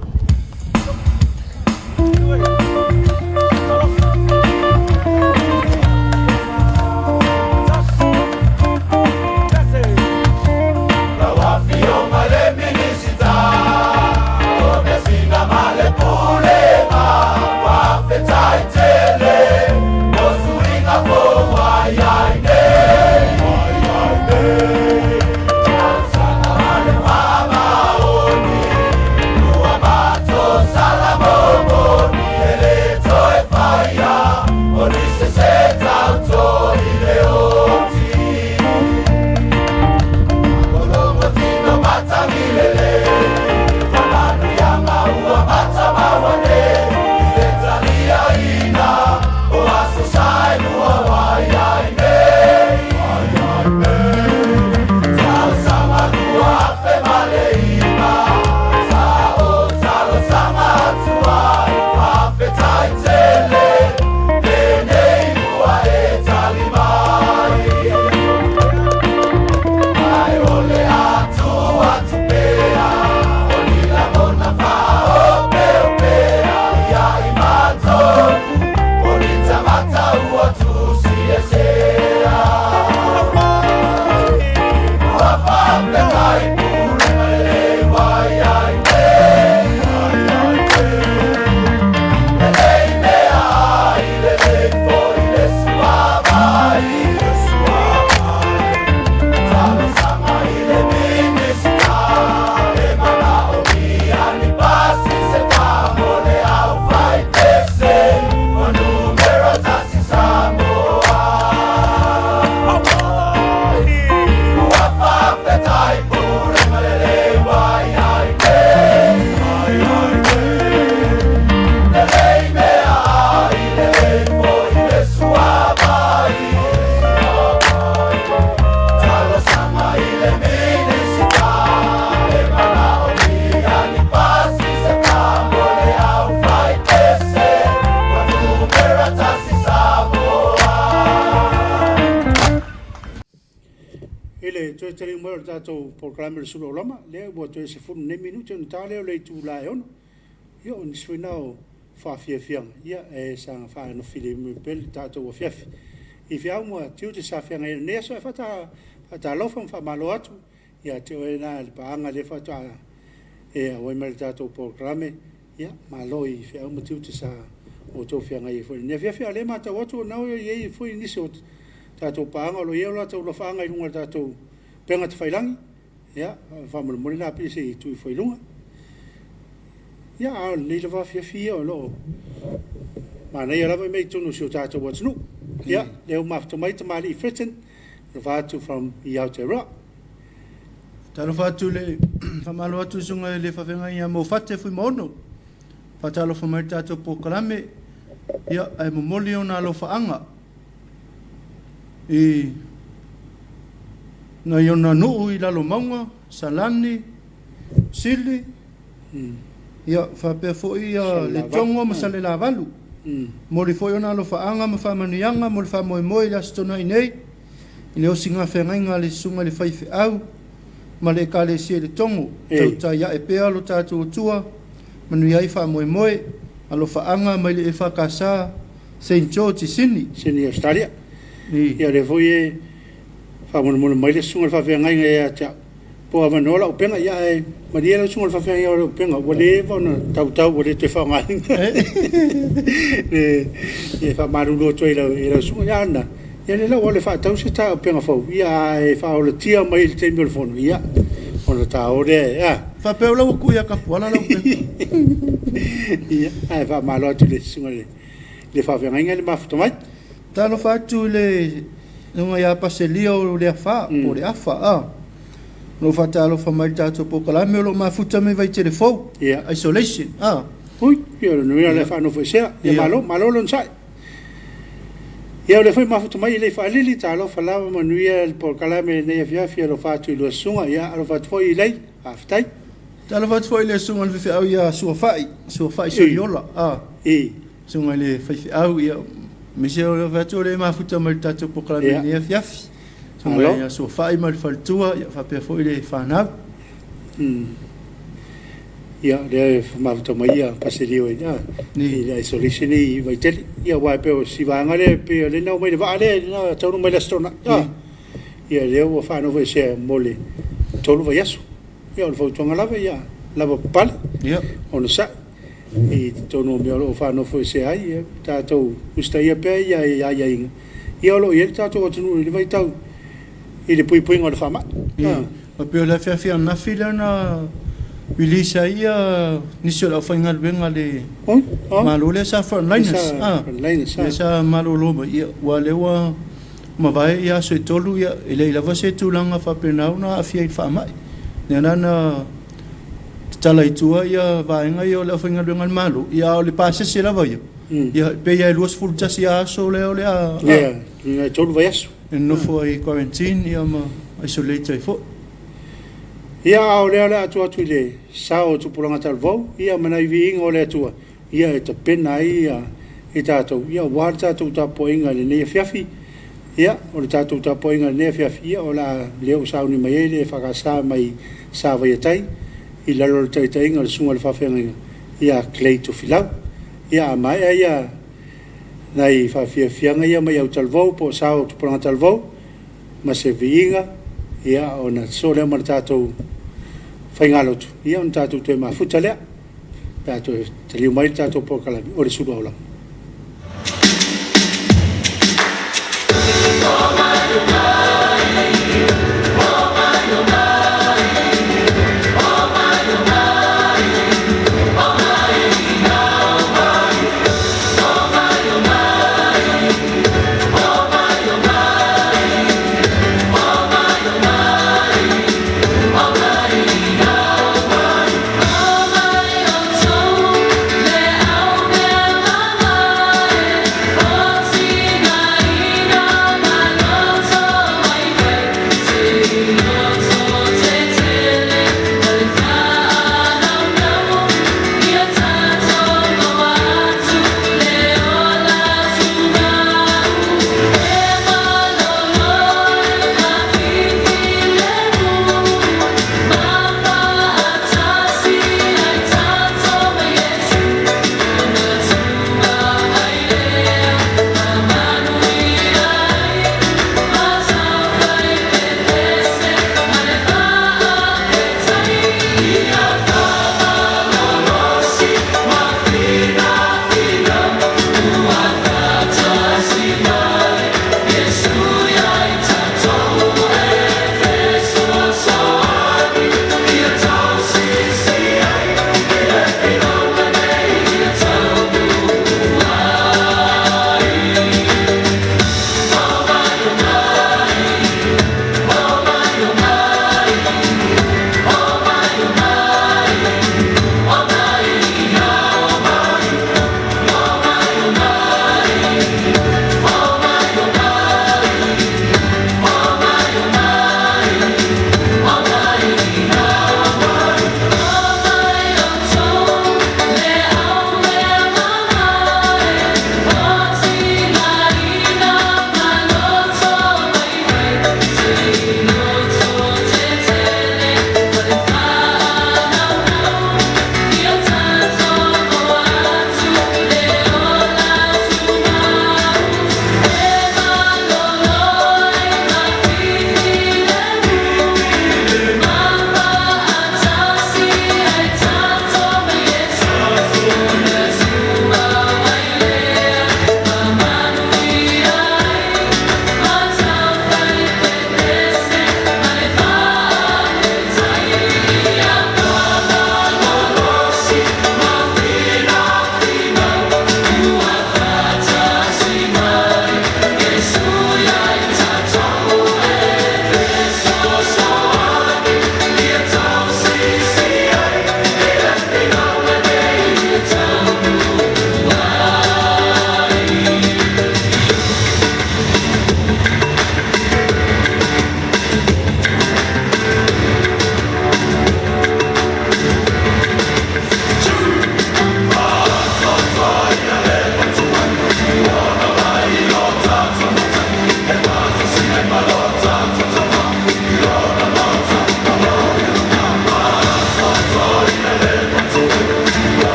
Programme Suluaulama le bo to se fun ne minuto no tale le tu la on yo ni swinao fa Afiafi ia e sa fa no film pel tato Afiafi I fia mo tiu te sa fia ngai ne so fa ta lo fa malo atu ia te o na pa anga le fa ta e o me tato programme ia malo I fia mo tiu te sa o to fia ngai fo ne fia le ma ta o to na ye fo ni so tato pa anga lo ye lo ta lo fa ngai lunga tato penga te failangi ya fa mo mo na pi se tu foi lunga ya le va Afiafi o lo ma nei ala me tu no so tato what's no ya le ma to mai tamali fritten va to from Yautera talo fatu le fa malo atu sunga le fa venga ia mo fate fu mono fa talo fa mai tato proclame ya ai mo molio na lo fa anga e na yona no I lalo manga salani sili ya fa pe fo ia le tongo masale la valu mo le fo yona lo fa anga ma fa manianga mo le fa moi moi la stona nei le o singa fe nga le sunga le fai fe au ma le ka le si le tongo tau ya e pe alo tatu tua manu ia fa moi moi alo fa anga mai le fa kasa Saint George sini Australia ia le fo ye fa mo mai le sunga fa fe nga ia ta po avanola o penga ia e Maria le sunga fa fe ia o penga o le vona tau o le te fa nga e fa maru lo toi la sunga ia na ia le o le fa tau se ta o penga fo ia e fa o le tia mai le te telefono ia o le ta o le ia fa pe o ku ia ka pola la ia e fa malo tu le sunga le fa fe nga le mafuta mai ta lo fa tu le nunga ia paselio le fa o le afa no fa talo fa mai tato proclame lo mafuta me vai telefone isolation ui ia no ia le fa no foi sea ia malo lo sai ia le foi mafuta mai le fa lili talo fa la manuia il proclame ne Afiafi lo fa tu lo sunga ia lo fa foi lei aftai talo fa foi le sunga le fa ia sua fai so yola sunga le fa au ia Monsieur le vato le mafuta mai tato proclame ne Afiafi Fonga ia so fai ma faltua ia fa pe foi le fanau. Ia le mafta mai ia paserio ia. Ni le isolation i vai tele ia wa pe si vanga le pe le no mai le va le no tonu mai le stona. Ia le o fa no vai se mole. Tolu vai aso. Ia o fotonga lava ia lava pal. Ia. Ona sa i tonu me o fa no foi se ai tatou usta ia pe ia inga. Ia lo ia tatou o tunu le vai tau. I le pui ngor fa ma. Ma pe la fia na fila na Wilisa ia nisio la faingal benga le malo le sa frontliners le sa malo lo ia walewa ma vai ia se tolu ia ile la va se tulanga fa penau na afia fa mai na tala itua ia vainga ia la faingal benga malo ia le passe se la vai ia pe ia los full just ia so le ia tolu vai aso no foi quarantine ia ma isolate fo ia o le atu le sao tu pulanga tal vau ia mana viing o le atua ia e te pena ia e tatou ia wa tatou tapua'iga le nei Afiafi ia o le tatou tapua'iga le nei Afiafi ia o la leo sauni mai le whakasa mai sa vai tai i lalo le taitaiga le sunga le whawhenga ia klei tu filau ia mai ia nei whawhiawhianga ia mai au tal vau po sao tu pulanga tal vau ma se viinga ia o na so le mar tatou faingalo tu ia on tatou te mafuta lea tatou te liu mai tatou po kalami o le Suluaulama Thank you.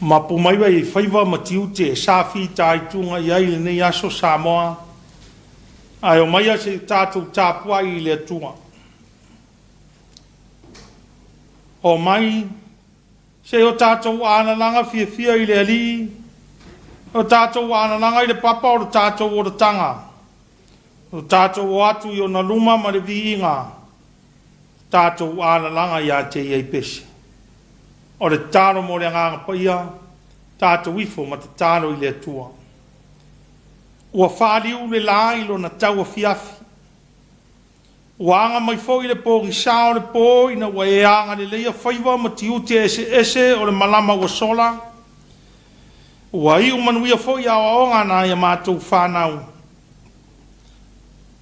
ma po mai vai faiva ma tiu te safi tai tunga iai le nei aso Samoa ai o mai se tātou Tapua'iga le tua o mai se o tātou ana langa fia i le ali o tātou ana langa i le papa o tātou o tanga o tātou o atu i o na luma ma le viinga tātou ana langa ia te iei pesi o le tāro mo le nganga paia tātou ifo ma te tāro i le tua ua whāliu le la ilo na tau Afiafi ua anga mai fo i le pōgi sao le pō ina ua e anga le leia whaiva ma ti ute ese o le malama ua sola ua i umanuia fo i awa o ngana ia mātou whānau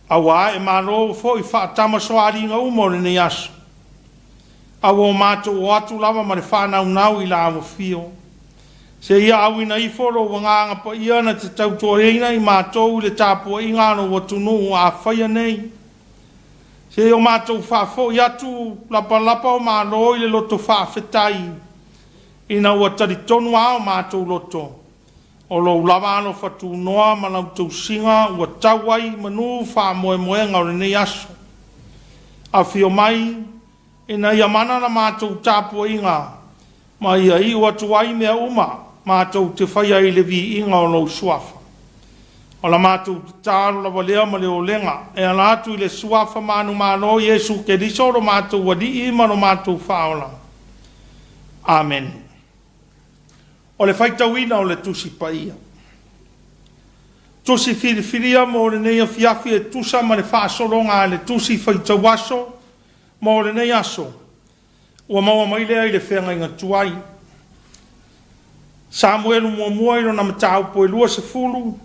awa e mālo fo i whaatama soari ngā umo le nei aso awa o mātou o atu lava ma le whānau nau i la awa fio se ia au ina i foro wa nganga pa ia na te tautua reina i mātou le Tapua'iga no wa tunu a whaia nei se o mātou whafo i atu lapa o mālo i le loto whawhetai ina ua tari tonu ao mātou loto o lo lava ano whatu noa ma lau tau singa ua tauai manu wha moe ngau le nei aso a fio mai ina ia mana na mātou Tapua'iga ma ia i ua tuai mea uma mātou te whaia i le vi inga o lau suafa. O la mātou tāro la walea ma le o lenga, e ala atu i le suafa manu mālo Yesu ke riso ro mātou wadi i mano mātou whaola. Amen. O le whaitawina o le tusi paia. Tusi whiriwhiria mo le nei Afiafi e tusa ma le whaasoronga le tusi whaitawaso mo le nei aso. Ua maua mailea i le whenga inga tuai. Samuelu mua ilo na matau po e lua se fulu,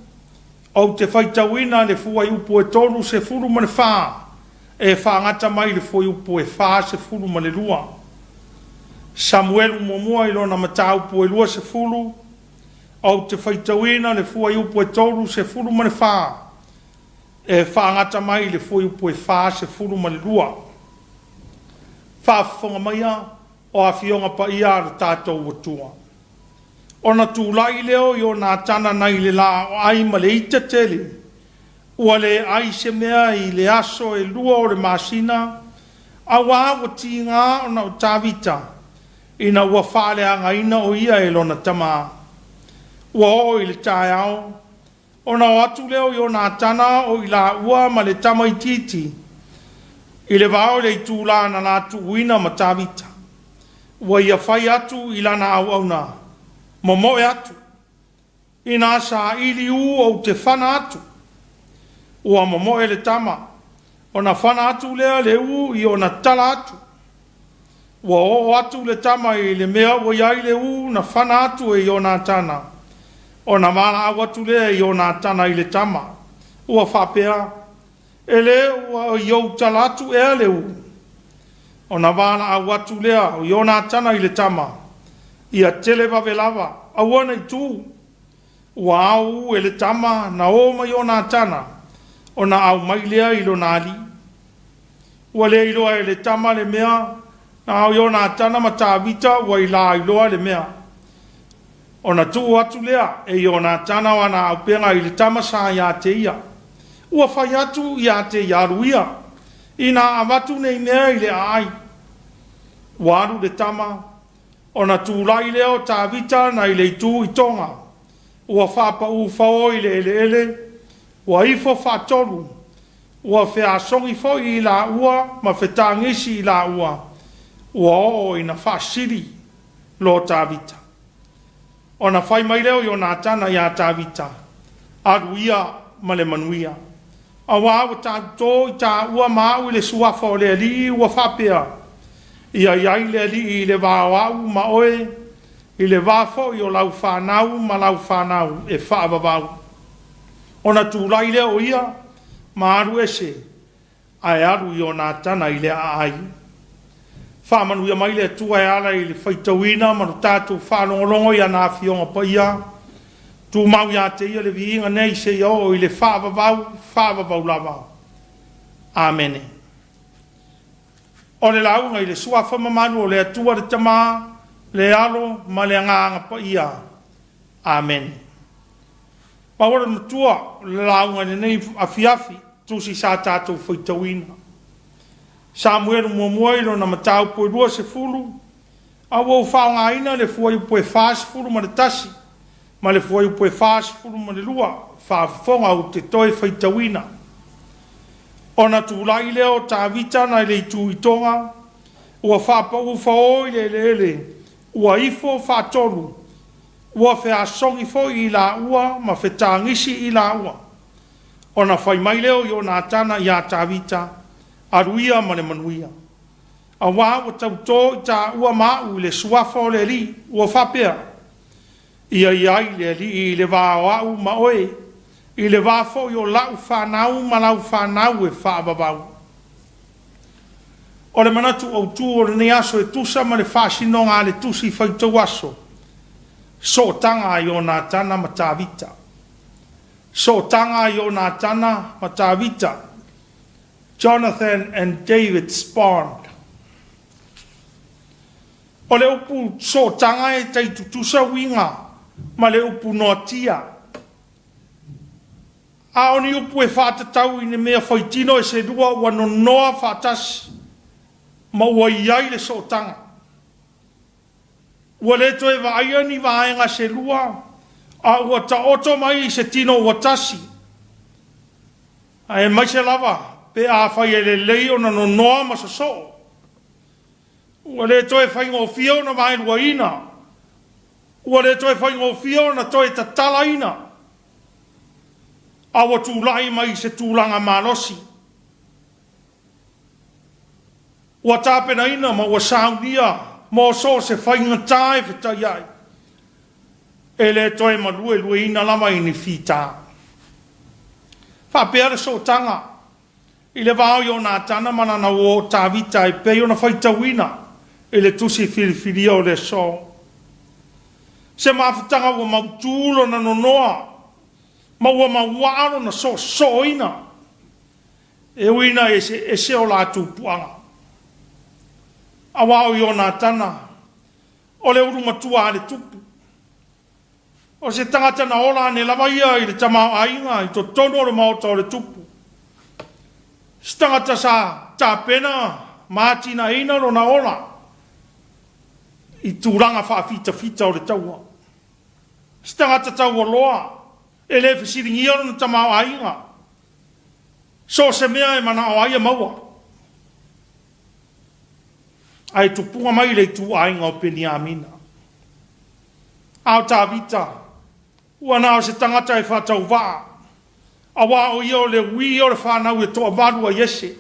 au te whaitawina le fua i upo e tolu se fulu ma le wha, e wha ngata mai le fua i upo e wha se fulu ma le lua. Samuelu mua ilo na matau po e lua se fulu, au te whaitawina le fua i upo e tolu se fulu ma le wha, e wha ngata mai le fua i upo e wha se fulu ma le lua. Whaafonga maia o a fionga pa ia ar tātou watua. Ona tūlai leo i o nā tana nei le la o ai ma le ita tele. Ua le ai se mea i le aso e lua o le masina. A wā ti ngā o na o tāwita. Ina ua whale anga ina o ia e lona tama. Ua o i le tāi ao. Ona o atu leo i o nā tana o i la ua ma le tama i titi. I le vao le tūla na la tu uina ma tāwita. Ua ia whai atu i lana au au nā. Momo e atu. Ina sa ili u o te whana atu. Ua momo e le tama. O na whana atu lea le u i o na tala atu. Ua o atu le tama i le mea o iai le u na whana atu e i o na tana. O na mana au atu lea i o na tana i le tama. Ua whapea. E le ua i o tala atu e le u. O na mana au atu lea i o na tana i le tama. Ia tele wawe lava, awana i tū. Ua au e le tama na o mai o nā tana, o na au mai lea ilo nāli. Ua lea iloa e le tama le mea, na au i o nā tana ma tāwita, ua i la iloa le mea. O na tū atu lea, e i o nā tana wa na au penga i le tama sa ia te ia. Ua whai atu ia te iaruia, i nā amatu nei mea i le ai. Ua aru le tama, o na tūlai leo tā vita na i le tū i tonga. Ua whapa u whao i le ele. Ua ifo whatoru. Ua whea songi fo i la ua, ma whetā ngisi i la ua. Ua o i na whasiri lo tā vita. O na whai mai leo i o nā tana i a tā vita. Aru ia ma le manuia. A wāwa tā tō i tā ua māu i le suafa o le ali ua whapea. Ia iai le ali i le wāwau ma oe, i le wāfo i o lau whānau ma lau whānau e whaavavau. O na tūlai lea o ia, ma aru ese, ai aru i o nā tana i le ai. Whaamanu ia mai le tua e ala i le whaitawina, manu tātou whālongolongo i a nā fionga pa ia, tū mau ia te ia le viinga nei se ia o i le whaavavau lava. Amene. O le launga i le suafa mamanu o le atua le tama, le alo ma le nganga pa ia. Amen. Pawara matua le launga nei afiafi tusi sa tātou whaitawina. Samuel muamuairo na matau poe rua se fulu. Awo whaonga ina le fuai poe whaas fulu ma le tasi. Ma le fuai poe whaas fulu ma le lua. Whaafonga u te toi whaitawina. Ona tūlai leo tā vita na le tu itonga. Ua whapa u whaoi le le. Ua ifo whatoru. Ua whea songi fo i la ua ma whetangisi i la ua. Ona whai mai leo i o nā tana i a tā vita. Aruia ma le manuia. A wā o tau tō i tā ua mau le suafo le li. Ua whapea. Ia iai le li i le wā au ma oe. I le wāfo i o lau whanau ma lau whanau e whaababau. O le manatu au tū o le ne aso e tusa ma le whaasinonga le tusi whaitau aso. So tanga i o nā tana ma tā vita. So tanga i o nā tana ma tā vita. Jonathan and David spawned. O le upu so tanga e tei tutusa winga ma le upu noatia. A oni upu e whātatau i ne mea whaitino e se rua ua no noa whātasi. Ma ua iai le so tanga. Ua le toe vaia ni vaenga se rua. A ua ta oto mai i se tino ua tasi. A e mai se lava. Pe a whai e le lei o na no noa ma sa so. Ua le toe whai ngō fio na mai rua ina. Ua le toe whai ngō fio na toe ta tala ina. Awa tūlai mai se tūlanga malosi. Ua tāpena ina ma ua saungia mō so se whainga tāe whetai ai. E le toi ma lue ina lama ini whita. Whapea le so tanga. I le vāo i o nā tana mana na o tā vita e pei o na whaitawina. E le tusi whiriwhiri o le so. Se mawhitanga ua mautūlo na nonoa. Ma ua mawaro na so ina. E uina e se o la tūpuanga. A wao i o nā tana. O le urunga tua le tupu. O se tangata na ola ne lava ia i le tamau ainga i to tono le maota o le tupu. Se tangata sa tā pena mātina ina ro na ola. I tūranga whaafita o le taua. Se tangata taua loa. E le whisiringi aro na tamau ainga. So se mea e mana o aia maua. Ai tupunga mai le tu ainga o peni amina. Ao tā vita. Ua nao se tangata e whātau waa. A wā o ia o le wi o le whanau e toa vadua yese.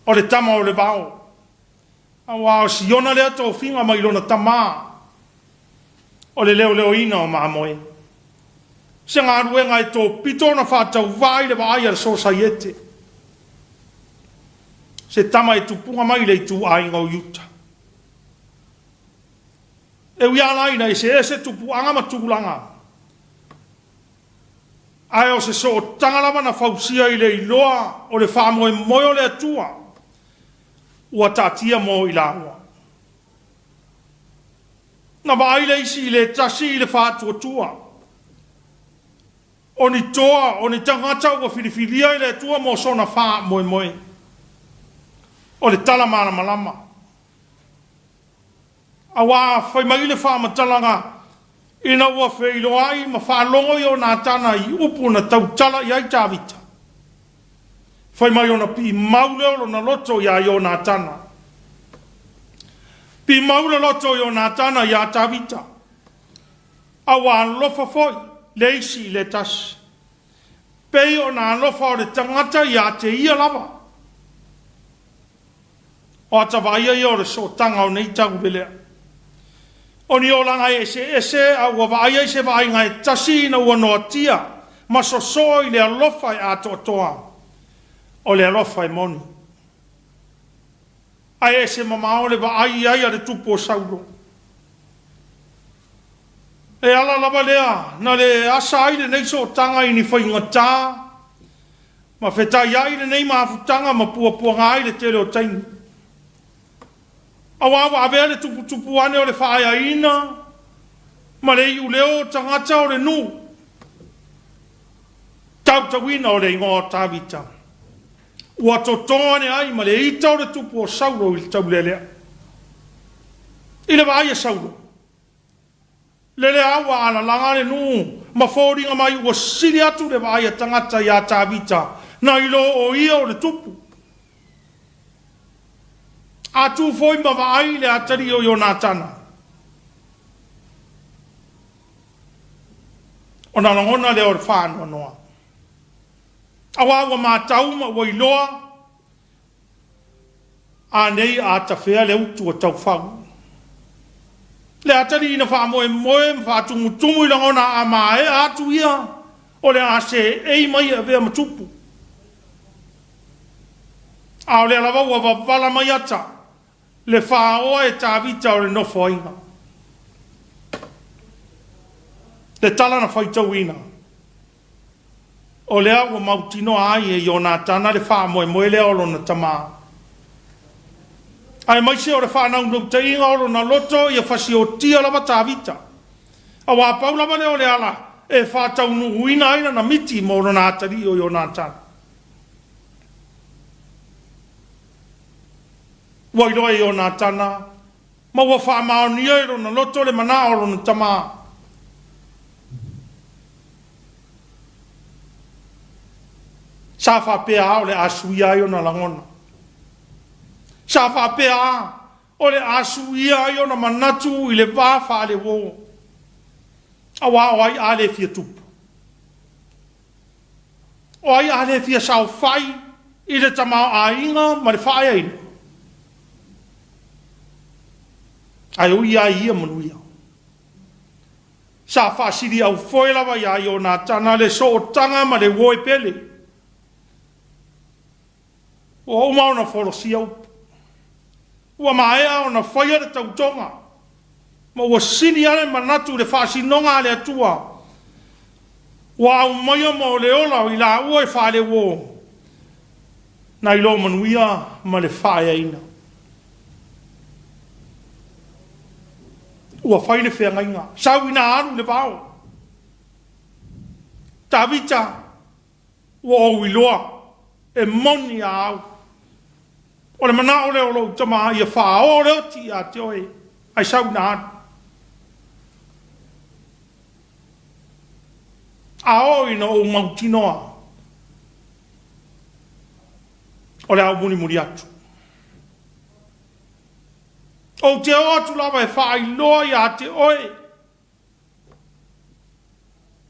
O le tama o le vao. A wā o si ona le ato o whinga mai lona tama. O le leo ina o maamoe. Se ngā ruenga e tō pito na whātau vai le waia le society. Se tama e tupunga mai le tu ainga o yuta. E wia laina e se tupuanga ma tūlanga. Ai o se so tangalama na whausia i le iloa o le whamoe moe o le atua. Ua tātia mo i laua. Na vai le isi i le tasi i le whātua tua. O ni toa, o ni tangata ua whiriwhiria i le tua mo sona wha moe moe. O le tala mana malama. A wā whai mai le wha matalanga ina ua whailo ai ma whalongo i o nā tana i upu na tautala i ai tāwita. Whai mai o na pi mauleo na loto i ai o nā tana. Pi maule loto i o nā tana i a tāwita. A wā lofa foi. Leisi le tas. Pei o nā lofa o le tangata i a te ia lava. O ata vaia i o le so tanga o nei tau belea. O ni o langa ese a ua vaia i se vainga e tasi na ua noa tia. Ma so i le alofa i a toa. O le alofa i moni. A ese mamao le vaai ai a le tupu o saulo. E ala lava lea, na le asa aile nei so tanga i ni whaingatā. Ma whetai aile nei maafutanga ma puapua ngā aile tele o taini. Awa wa vele tupu ane o le whaia ina. Ma le iu leo tangata o le nu. Tautawina o le ingoa tawita. Ua totone ai ma le ita o le tupu o sauro i le taulelea. I le vaia sauro. Lele awa ana langa le nu. Ma fōringa mai ua siri atu le vaia tangata i a tawita. Na ilo o ia o le tupu. Atu foi ma vai le atari o Yonatana. Ona ngona le or fan noa. Awa wa matau ma wa iloa. Anei ata fea le utu o tau fau. Le atari ina fa moe fa tumu la ngona ama e atu ia. O le ase e mai a vea matupu. A le lava wa vala mai ata. Le whaoa e tāwita o le nofo inga. Le tala na whaitauina. O lea ua mautino ai e Yonatana le wha moe lea olo na tamaa. Ai maise o le wha nau te inga olo na loto i a whasi o tia lava tāwita. A wā paulama le o le ala e wha taunu uina aina na miti mo na atari o Yonatana. Wairoa e Yonatana, ma ua whaamaonia e rona loto le mana o rona tamaa. Sa whapea o le asuia i o na langona. Sa whapea o le asuia i o na manatu i le wāwha le wō. Awa o ai ale fia tupu. O ai ale fia sao whai i le tamaa a inga ma le whaia ina. Ai o ia manuia. Sa whaasiri au whoelawa ia i o nā tana le so o tanga ma le woi pele. O umau na whorosia upu. Ua maea o na whaia le tautonga. Ma ua sini ane manatu le whaasinonga le atua. Ua au maia mo le ola i la ua e whaale wō. Na ilo manuia ma le whaia ina. Ua whaine whea ngainga. Sau ina aru le pao. Tawita. Ua o iloa. E moni a au. O le mana o le olo tama i a wha o leo ti a te oe. Ai sau ina aru. A o ina o mautinoa. O le au muri atu. O te o atu lava e whaai loa i a te oe.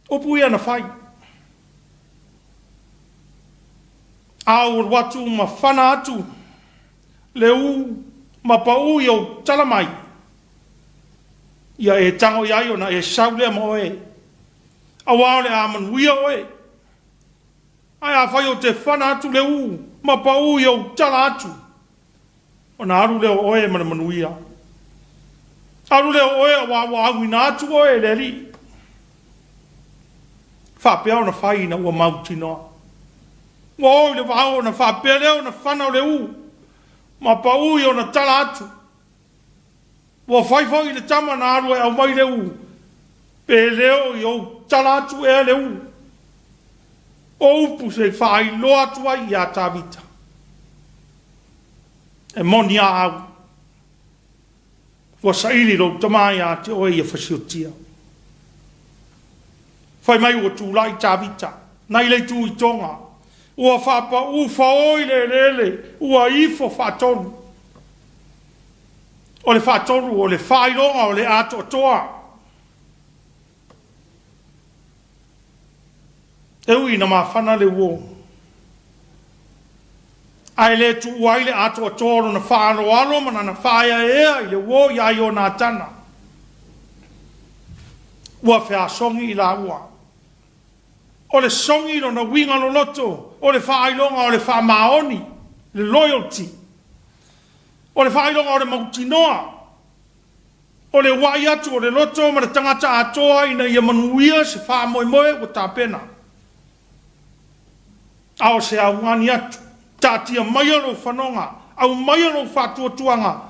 O pui ana whai. A o watu ma whana atu. Le u ma pa u i o talamai. Ia e tango iai o na e saulea mo oe. A wao le a manuia oe. Ai a whai o te whana atu le u ma pa u i o tala atu. O na aru leo oe mana manuia. Aru leo oe a wa awina atu oe le li. Whapea o na whai na ua mauti noa. Wa oi le wao na whapea leo na whana o le u. Ma pa u i o na tala atu. Wa whaifau i le tama na aru e au mai le u. Pe leo i o tala atu e le u. O upu se whai lo atu ai i a tawita. E moni a au. Wa saili lo tamai a te oe i a whasiotia. Whai mai ua tūlai tāwita. Nai lei tū i tonga. Ua whapa u whaoi le lele. Ua ifo whatonu. O le whatonu o le whailonga o le ato toa. E ui na maa whana le uo. Ai le tu uai le ato toro na whaaro alo mana na whaia ea i le uo ia i o nā tana. Ua whea songi i la ua. O le songi lo na winga lo loto. O le whailonga o le whamaoni. Le loyalty. O le whailonga o le mautinoa. O le wai atu o le loto ma le tangata atoa ina ia manuia se wha moe moe o tā pena. Ao se au ngani atu. Tātia mai alo whanonga. Au mai alo whatuatuanga.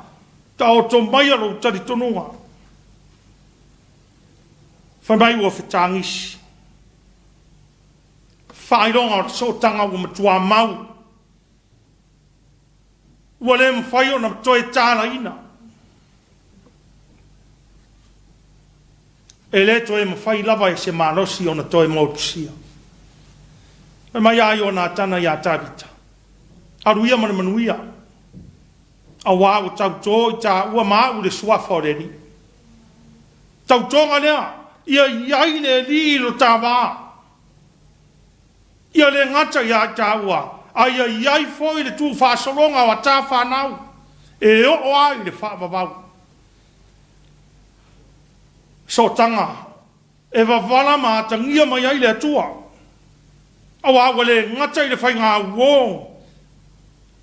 ka o to mai alo tari tonunga whanai ua whetangisi whailonga o so tanga ua matua mau ua le mwhai o na toe tāna ina e le toe mwhai lava e se malosi o na toe mautusia e mai ai o na tana ia tāwita aruia mani manuia a wā o tau tō i tā ua maa ule suafa o reri tau tōnga lea ia iai le li lo tā wā ia le ngata ia tā ua a ia iai foi le tū whāsolonga wa tā whanau e o ai le whaavavau so tanga e wavala maa tangia mai ai le atua a wā wale ngata i le whai ngā uō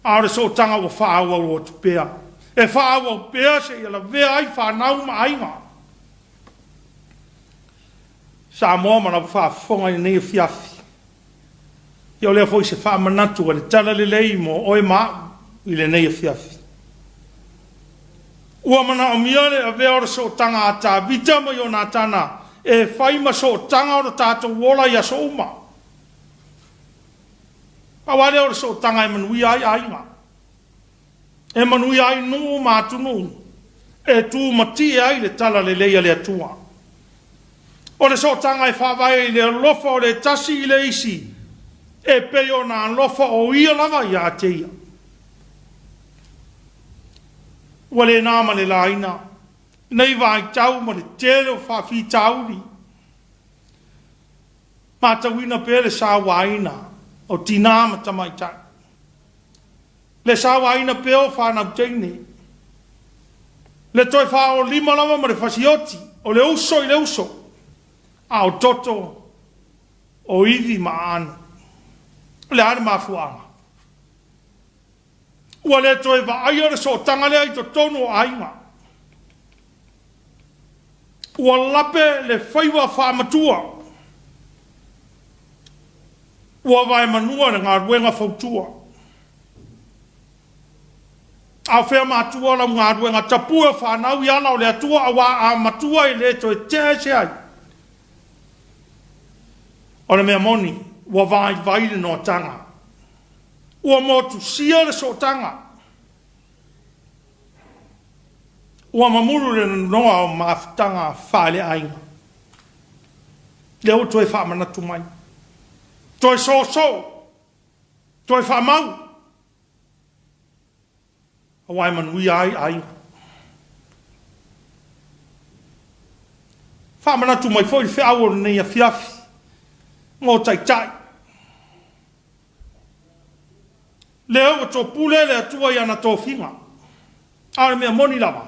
Aure so tanga o whaawa o tu pea. E whaawa o pea se ia la vea ai whanau ma ainga. Samoa mana whaafonga i nei Afiafi. Ia lea foi se whaamanatu a le tala le lei mo oe maa i le nei Afiafi. Ua mana o miale a vea ora so tanga a tā vita mai o nā tana. E whaima so tanga ora tātou wola ia so uma. Awale ora so tanga e manui ai ainga. E manui ai nuu mātunu. E tū mati ai le tala le leia le atua. O le so tanga e whawai le lofa o le tasi i le isi. E peo nā lofa o ia lava i a teia. Wale nāma le laina. Nei vai tau ma le tele o whawhi tauri. Mātawina pele sa waina. O tina mata mai tai. Le sawa ina peo whanau teine. Le toi wha o lima lama ma le whasioti. O le uso i le uso. A o toto. O iwi ma anu. Le ane mafuanga. Ua le toi wa aia le so tangalea i to tonu o ainga. Ua lape le whaiwa whamatua. Ua vai manua na ngā ruenga whautua. Au whea mātua la ngā ruenga tapua whanau i ana o le atua a wā a matua i le to e tea se ai. O le mea moni, ua vai vaile no tanga. Ua motu sia le so tanga. Ua mamuru le noa o maafutanga whale ainga. Le o to e whamanatu mai. Toi so, toi whamau. A wai manui ai. Whamanatu mai foi whiaua nei Afiafi. Ngō tai. Leo o tō pule le atua i ana tō whinga. Aare mea moni lava.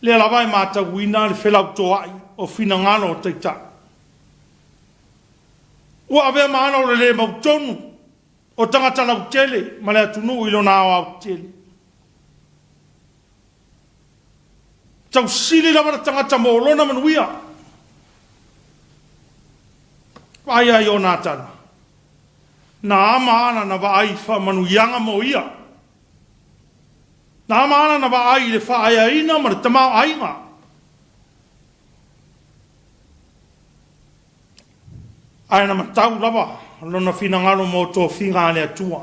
Le lava i māta wina le whelau tō ai o whina ngano o tai. Ua avea maana o le mautonu o tangata lau tele ma le atunu ilo na au tele. Tau sili lama na tangata mo olona manuia. Ai ai o nātana. Na amaana na wa ai wha manuianga mo ia. Na amaana na wa ai le wha aia ina ma le tamau ainga. Ai na matau lava, lona whina ngaro mō tō whinga le atua.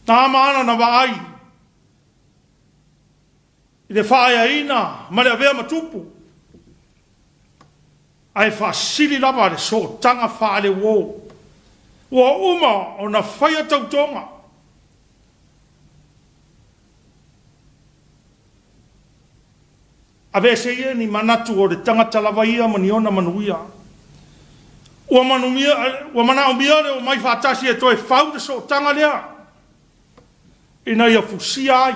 Tā maana na wa ai. I le whaia ina, ma le avea matupu. Ai whasiri lava le so tanga whaale wō. Ua uma o na whaia tautonga. Ave se ia ni manatu o le tangata lava ia mani ona manuia. Ua mana o mia le o mai whatasi e toi whau de so tanga lea. Ina ia fusia ai.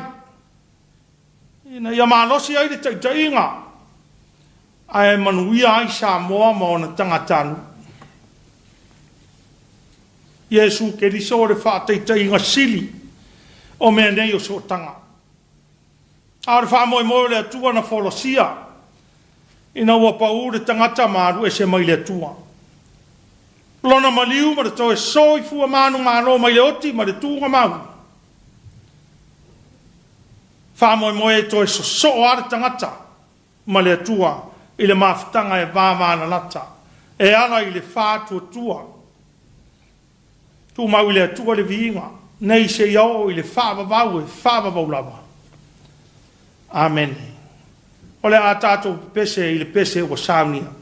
Ina ia malosi ai le taitainga. Ai manuia ai Samoa ma ona tangatanu. Iesu ke riso le whaataitainga sili o mea nei o so tanga. Aore wha moe le atua na wholosia. Ina ua pau le tangata maru e se mai le atua. Lona maliu ma le toe soi fua manu mano mai le oti ma le tunga mau. Wha moe toi so ara tangata. Ma le atua i le mawhitanga e vāvāna lata. E ala i le whātua tua. Tu mau i le atua le viinga. Nei se iau i le whāvavau e whāvavau lava. Amen. O le a tātou pese i le pese o saunia.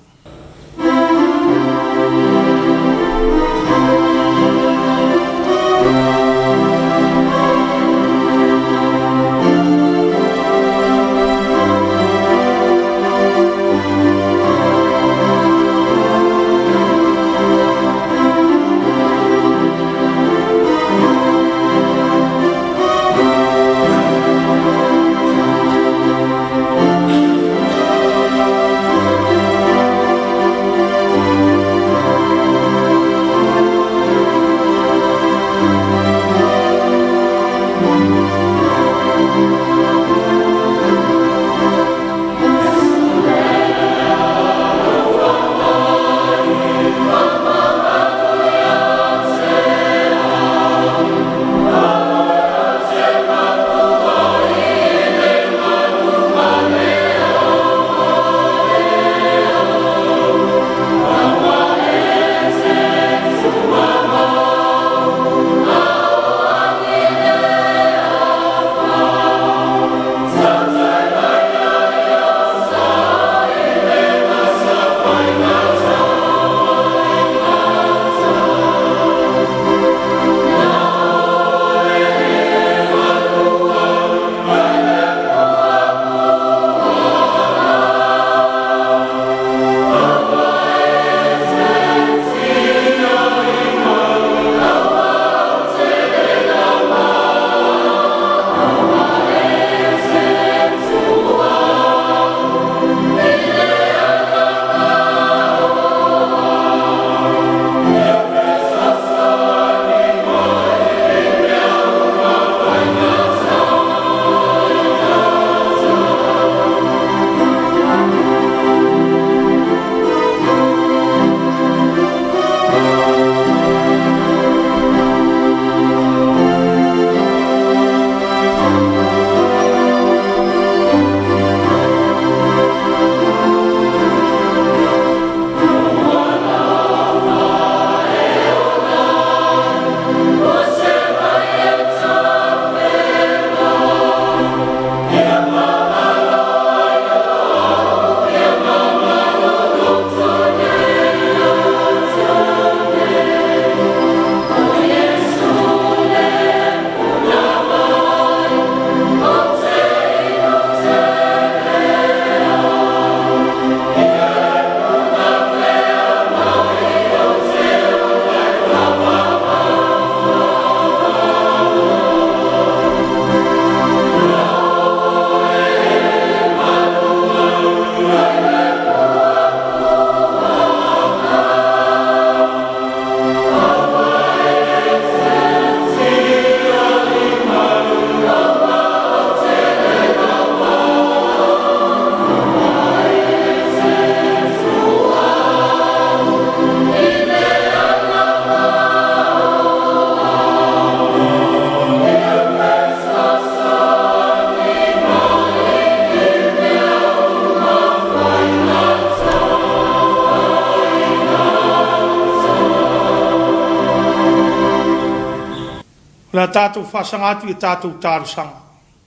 La tātou whasangatu I tātou tārusanga.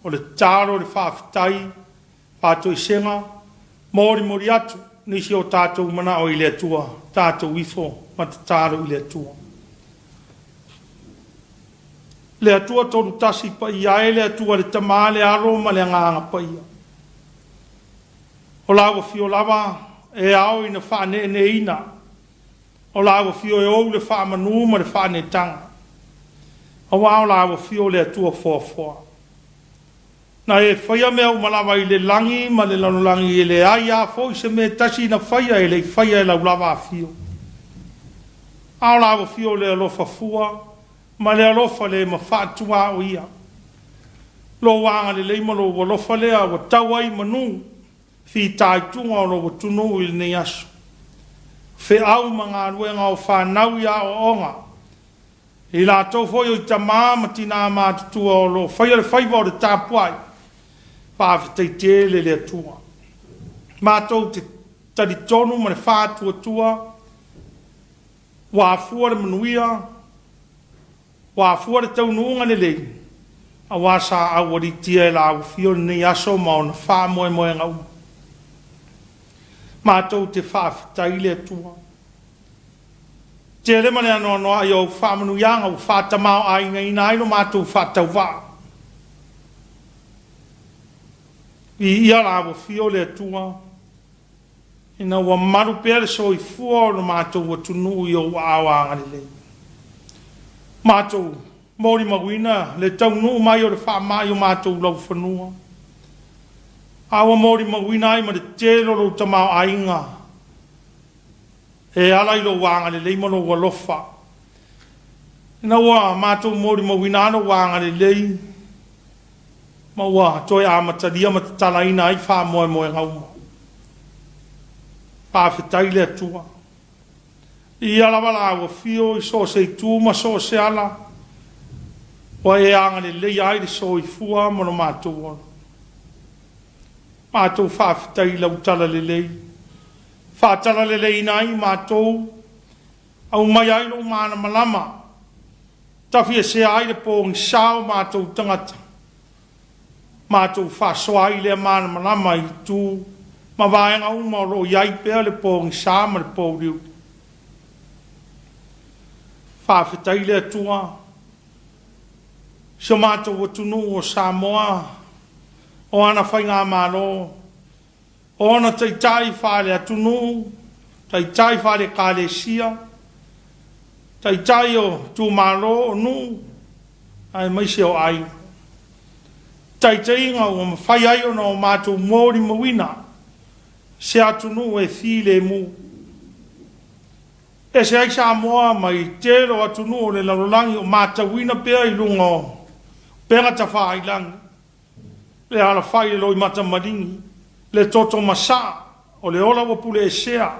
O le tāro le whawhitai, pātou I senga, mori atu, nisi o tātou mana o I le atua, tātou ifo, ma te tāro I le atua. Le atua tonu tasi pa ia e le atua le tamale aro ma le nganga pa ia. O lawa fio lava e au ina whane ne ina. O lawa fio e ou le whamanu ma le whane tanga. O wao lawa fio le atua fua. Na e whaia mea umalawa I le langi ma le lanolangi I le aia fo I se me tasi na whaia e le whaia e lau lava fio. Ao lawa fio le alofa fua. Ma le alofa le ma whātua o ia. Lo wanga le leima lo walofa lea wa tawai manu. Fi tai tunga o lo watunu I ne asu. Fe au mga ruenga o whanau ia o onga. I la tau foi o I tamā ma tina mā tutua o lo whaia le whaiva o le Tapua'iga. whawhitai te le atua. Mātou te tari tonu ma le whātua tua, wāfua le manuia, wāfua le taunuunga le lei, a wāsa awari tia e la awhio ni aso maona whā moe moe ngau. Mātou te whawhitai le atua. Te le mane anoa noa i au whamanuianga u whātamau a inga ina ino mātou whātau wā. I ia la awhio le atua, ina wa maru pere so i fua o na mātou wa tunu i o awanga le lei. Mātou, mori mawina, le taunu mai o le wha mai o mātou lau whanua. Awa mori mawina ai ma le telo lo tamau ainga. E ala ilo wanga le lei mano wa lofa. Ina wa mātou mori mawina ano wanga le lei. Ma wa toi amataria matatala ina ai wha moe moe ngauma. Whawhitai le atua. I ala wala awa fio i so se tu ma so se ala. Wa e anga le lei ai le so i fua mono mātou ona. Mātou whawhitai lau tala le lei. Whātala le lei nai mātou. Au mai ai lo mana malama. Tawhi e se ai le pōngi sao mātou tangata. Mātou whasoa ai le mana malama i tū. Ma vaenga uma lo iai pēr le pōngi sao ma le pōriu. Whawhitai le atua. So mātou watunu o Samoa. O ana whainga mālo. O ana taitai whare atunu. Taitai whare kālesia. Taitai o tū mālo o nu. Ai maise o ai. Taitai ngā o mawhai ai o na o mātou mōri mawina. Se atunu e while mu. E se ai Samoa mai tero atunu o le larolangi o mātawina pēr i lunga o. Pēra ta whai langi. Le ala whai loi mata maringi. Le toto masa o le ola wapule e sea.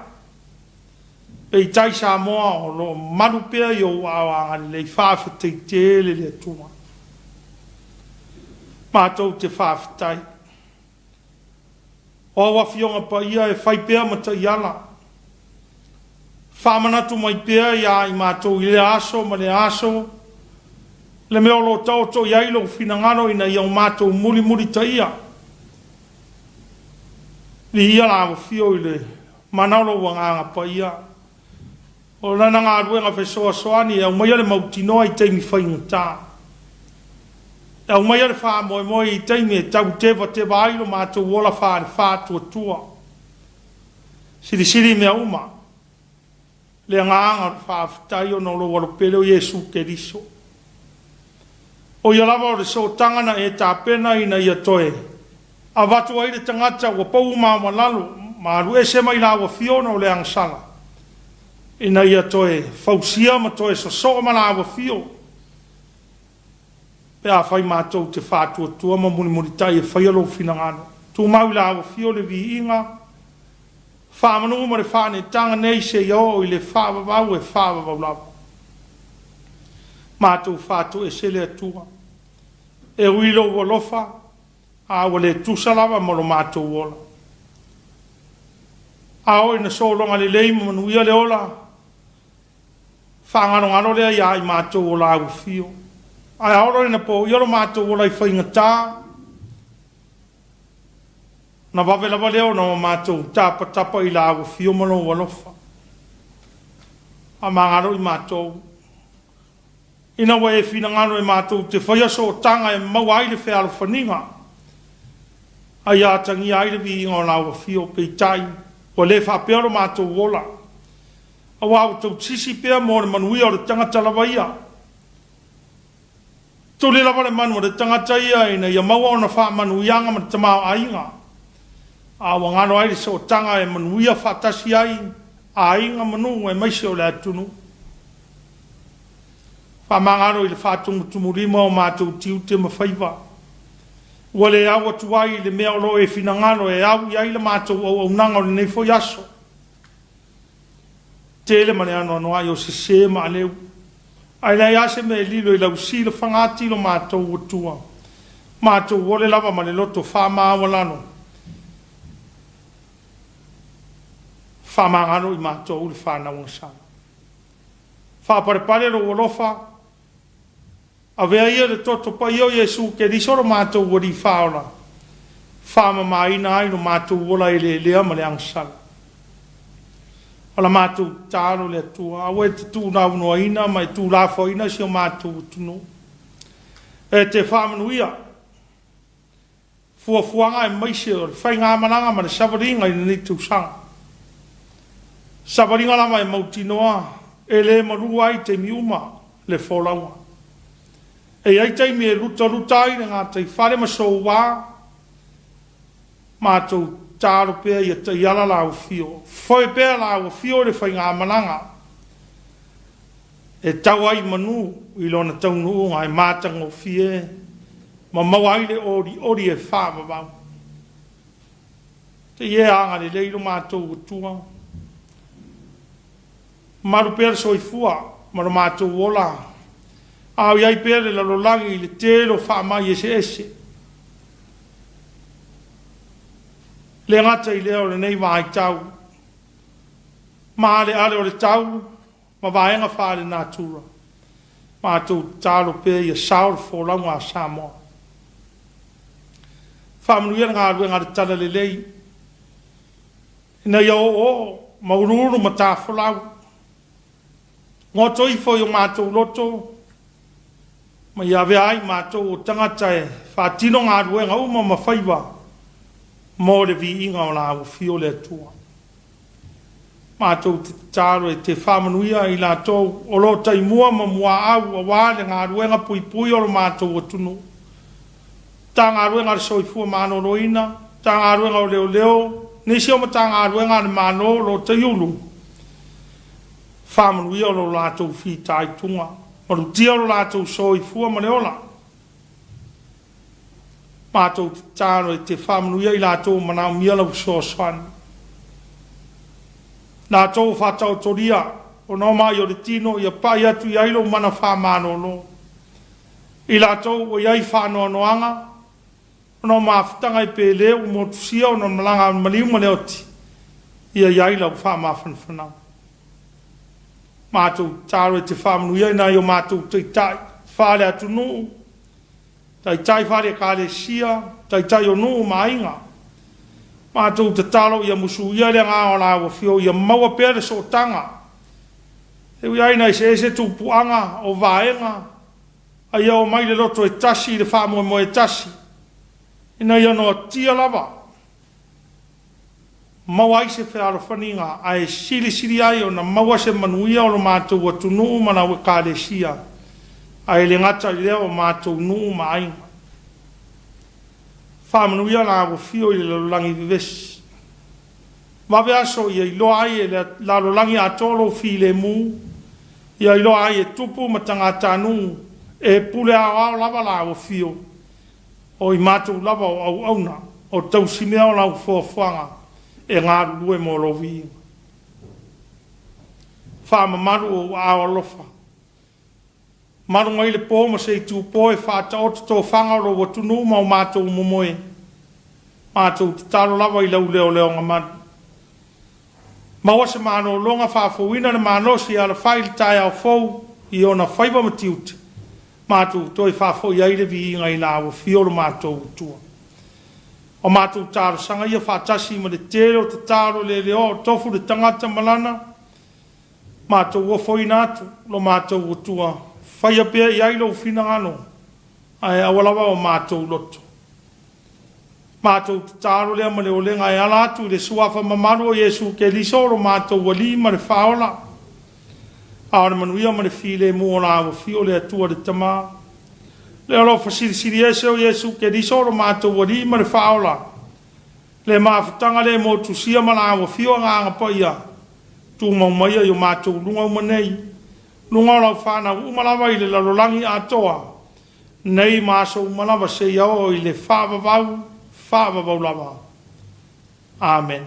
Pe i tai Samoa o lo maru pēr i o awanga le whawhitai tele le atua. Mātou te whawhitai. O wawhionga pa ia e whai pēr mata i ala. Whamanatu mai pēr ia i mātou i le aso ma le aso. Le meo lo tau to i ailo finangano ina i au mātou muli muli ta ia. Li ia la wawhio i le manalo wanganga pa ia. O nana ngā ruenga whesoa soani e au maia le mautinoa i teimi whaingata. E au maia le wha moe moe i teimi e tau tewa tewa ailo mātou wola wha le wha tua tua. Siri siri mea uma. Le ngāanga le wha whitai o no lo walo pelo Jesu Keriso. O ia lava o le so tangana e tā pena ina ia toe. A watu ai le tangata wa pou maa malalu. Ma alu e se mai la wa fiona o le angsala. Ina ia toe fausia ma toe so so ma la wa fio. Pe a whai mātou te whātua tua ma muni muni tai e whai alo finangano. Tu mau la wa fio le vi inga. Whamanu ma le whane tanga nei se iao i le whawawau e whawawau lawa. Mātou whātu e sele atua. E uilo walofa, a wale tusalawa molo mātou wola. A oi na solonga le leima manuia le ola. Whangano ngano lea ia i mātou wola au fio. A aoro na po ioro mātou wola i whaingatā. Na wawela waleo na mātou tapa tapa i la au fio molo walofa. A mangaro i mātou. Ina wa e whina ngano e mātou te whaia so tanga e mau aile whea alo whaninga. Ai atangi aile vi ingo na wa fio pei tai. Wa le whapearo mātou wola. A wau tau tisi pia mo le manuia o le tangata lawa ia. Tau le lawa le manu o le tangata ia ina ia maua o na wha manuianga ma te tamau ainga. A wa ngano aile so tanga e manuia whatasi ai. A inga manu e maise o le atunu. Whamangaro i le whātungu tumurima o mātou tiu te mawhaiwa. Ua le au atuai le mea olo e whinangano e au i aile mātou au nanga o le neifo yaso. Tele mane ano anoai o se se ma leu. Ai lai ase me lilo i lau si le whangati lo mātou atua. Mātou wole lava ma le loto whamāwalano. Whamangano I mātou ule whanau sana. Whaparepare ro wolofa. A vea ia le toto pa io Yesu ke risoro mātou wari whaola. Whama maina ai no mātou wola I le lea ma le angsala. Ala mātou tāro le atua. Awe te tū nau noa ina mai tū rāwha ina si o mātou tunu. E te whamanuia. Fuafuanga e maise o whai ngā mananga ma le sawaringa I ni tūsanga. Sawaringa lama e mautinoa. E le marua ai te miuma le wholaua. E ai teimi e ruta ai ngā tei whare maso wā. Mātou tāro pēr I te iala lau fio. Whoi pēr lau fio le whai ngā mananga. E tau ai manu I lona taunu ngai mātango fie. Ma mawai le ori e whāma wau. Te ie anga le leiro mātou utua. Maru pēr soifua, maru mātou wola. Au iai pēr le lalolangi le tēro whaamai ese. Le ngata I leo le nei mai tau. Maa le ale o le tau, ma vaenga whaare nātura. Mātou tāro pēr I a saur wholaunga a Samoa. Whaamanuia ngā ruenga le tala le lei. Ina iau o, maururu ma tā wholau. Ngō toi fo I o mātou loto. Ma ia vea ai mātou o tangata e whātino ngā ruenga uma ma whaiwa. Mō le vi inga o nā fio le atua. Mātou te tāro e te whamanuia I lātou o lo tai mua ma mua au a wāle ngā ruenga pui o lo mātou o tunu. Tā ngā ruenga le soifua māno roina. Tā ngā ruenga o leo. Nisi o ma tā ngā ruenga le māno lo te iulu. Whamanuia o lo lātou whi tai tunga. Maru tia o lo lātou soifua ma leola. Mātou te tāro e te whamanuia I lātou manau miala u soaswan. Lātou whātau toria. O no mai o le tino I a pai atu I ailo mana whamano lo. I lātou o iai whanoa noanga. O no mawhitanga I pē leo mo tusia o no malanga maliu ma leoti. I a iai lau whamawhanwhanau. Mātou tāro e te whamanuia I nai o mātou te tai. Whāle atu nuu. Tai tai whare kāle sia. Tai tai o nuu mainga. Mātou te talo I a musu ia le ngā o nā wa whio I a maua pēre so tanga. E ui aina I se tūpuanga o vaenga. A ia o mai le loto e tasi le whamoe mo e tasi. Ina ia no tia lava. Maua I se whēaro whaninga a e siri ai o na maua se manuia o lo mātou a tunu mana ue kāle sia. A e le ngata I leo o mātou nuu mainga. Whamanuia nā o whio I le lalolangi vivesi. Mawe aso I loa ai e le lalolangi a tolo whi le mū. I loa ai e tupu matanga tānu e pule au lava la o whio. O I mātou lava o au auna. O tau simea o lau fuafuanga. E ngā rue mo rovi. Whamamaru o awa lofa. Maru ngai le pōma se I tūpō e whāta o tō whangaro wa tunu mau mātou momoe. Mātou te taro lava I lau leo ngā madu. Maua se māno longa whāwhauina na māno si ala whaile tai au fau I ona whaiva matiute. Mātou toi whāwhau I aile vi inga I nāwa whioro mātou tua. O mātou tāro sanga ia whātasi ma le tero te tāro le leo tofu le tangata malana. Mātou ua whoi nātu lo mātou tua. Whaia pia I ailo whina ngano. Ai awalawa o mātou loto. Mātou te tāro lea ma le olenga e alatu I le suafa mamaru o Yesu ke lisoro mātou wali ma le whaola. Aore manuia ma le while mua o nā wa whio le atua le tamā. Le alo whasiri ese o Yesu ke risoro mātou wari ma le whaola. Le mawhitanga le mo tusia ma nā wa whio nganga pa ia. Tu maumaia I o mātou lunga umanei. Lunga lau whāna umalawa I le lalolangi atoa. Nei māso umalawa se iao I le whāwawau lava. Amen.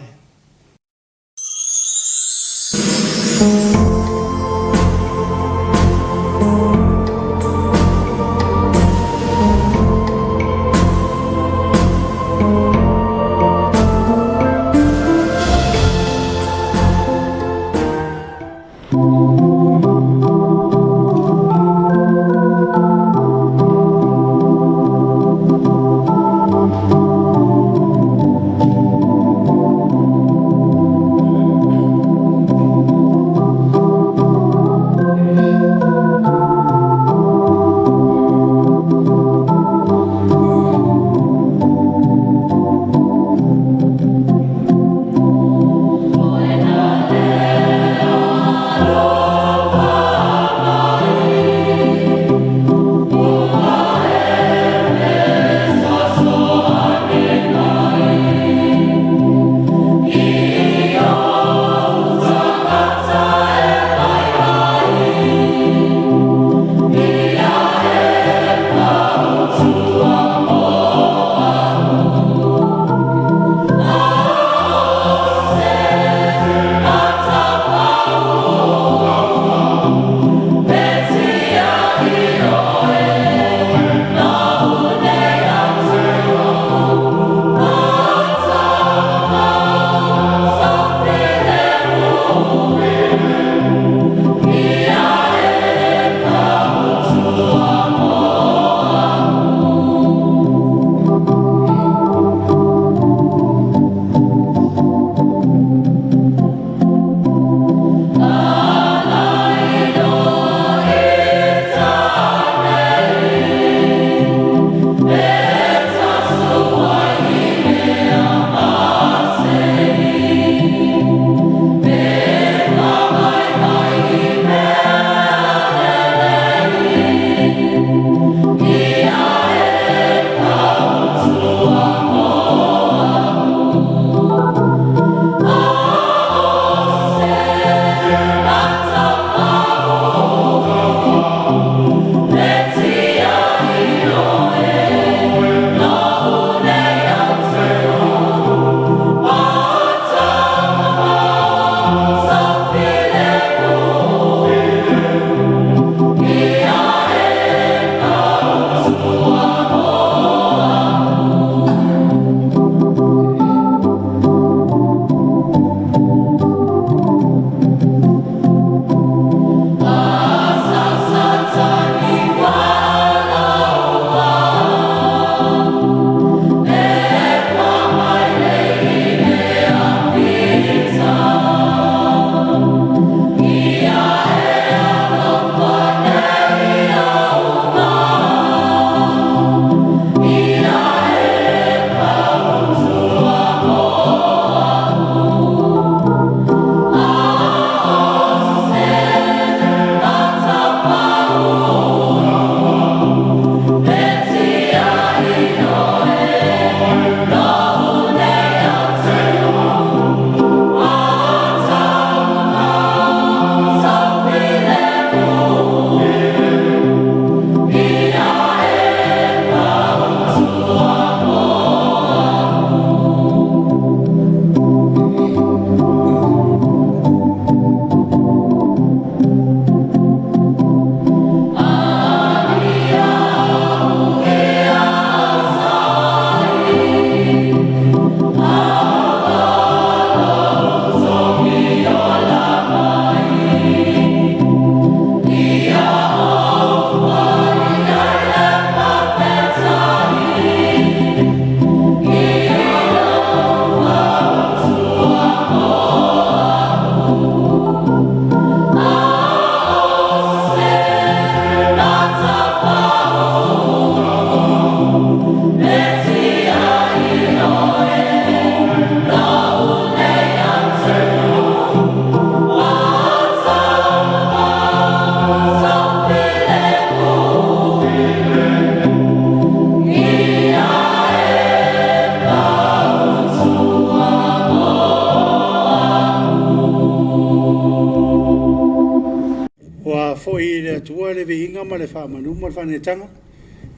le whaamanu mo le whanetanga.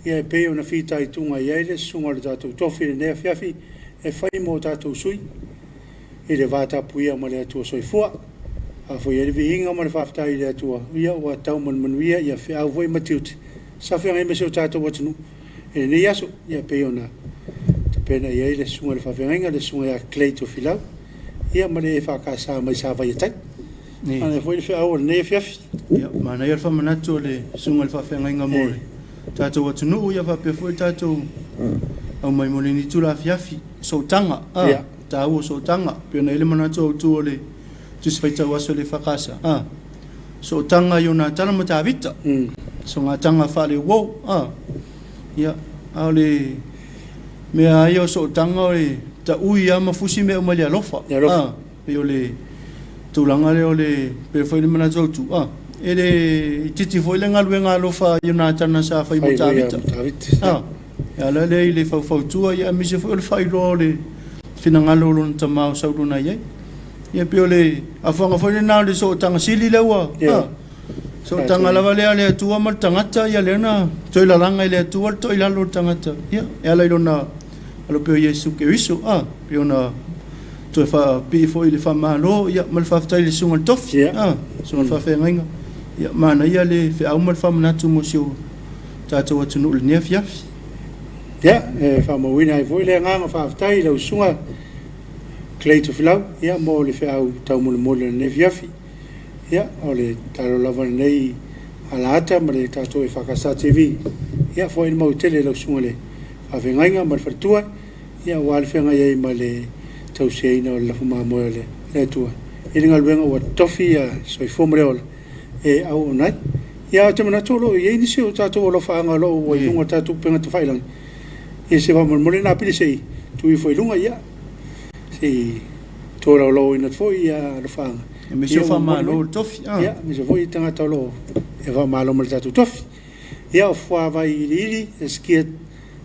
Ia e peo na whita I tunga I eile, sunga le tātou tofi le nea Afiafi, e whai mo tātou sui. I le vāta puia ma le atua soifua. A fo ia le vihinga ma le whaftai le atua. Ia ua tau manuia, ia whi au voi matiuti. Sa whianga I meseo tātou watanu. E ni aso, ia peo na pena I eile, sunga le whawhenga, le sunga ia klei to filau. Ia ma le e whakasa mai sa vai atai. Ana foi le whi au le nea Afiafi. Ia, mana ia le whamanatu le sunga le whawhenga mole. Tātou watunu ia whape foi tātou au mai mole ni tula Afiafi. So tanga, tāu so tanga. Pena ele manatu au tu le tusi whaitau aso le whakasa. So tanga i o nā tana ma tā vita. So ngā tanga whale wau. Ia, au le mea ai o so tanga o le ta ui ama fusi mea umali alofa. Pe o le tūlanga le o le pe foi le manatu au tu. Ele titi foi le ngalu ngā alofa i o nā tana sa whai mo tā vita. Ia le le whau tua ia mise foi o le whai roa le whina ngalo lona tamau sauruna iei. Ia pe o le awhanga foi le nao le so tanga sili leua. So tanga lava lea le atua ma tangata ia leona toi lalanga I le atua toi lalo tangata. Ia lai lona alo pe o Yesu ke wiso. Pe ona toi wha pi foi le wha malo ia ma le whaftai le sunga tofi. Sunga le whawhenga. Ia mana ia le whi au ma le whamanatu mo sio tātou atunu le nea Afiafi. Ia, e whamawina I voi le nganga whaftai lau sunga klei to filau. Ia mo le whi au tau mole mole le nea Afiafi. Ia, o le talo lava nei alaata ma le tātou e whakasa TV. Ia, fo ina mau tele lau sunga le whawhengainga ma le whartua. Ia, wale whenga iei ma le tau seina o le lafu mamoe le atua. Iringa luenga wa tofi a soifomre ola. E au onai. Ia, te mana tolo, iei nisi o tātou o lo whaanga lo o ilunga tātou penga te whailangi. Ia se whamolmole nā pili sei, tui fo ilunga ia. Sei tōra o lo ina tfo ia lo whaanga. E me se whamalo tofi. Ia, me se voi tangata o lo e whamalo mo le tātou tofi. Ia o whawai iri, e skia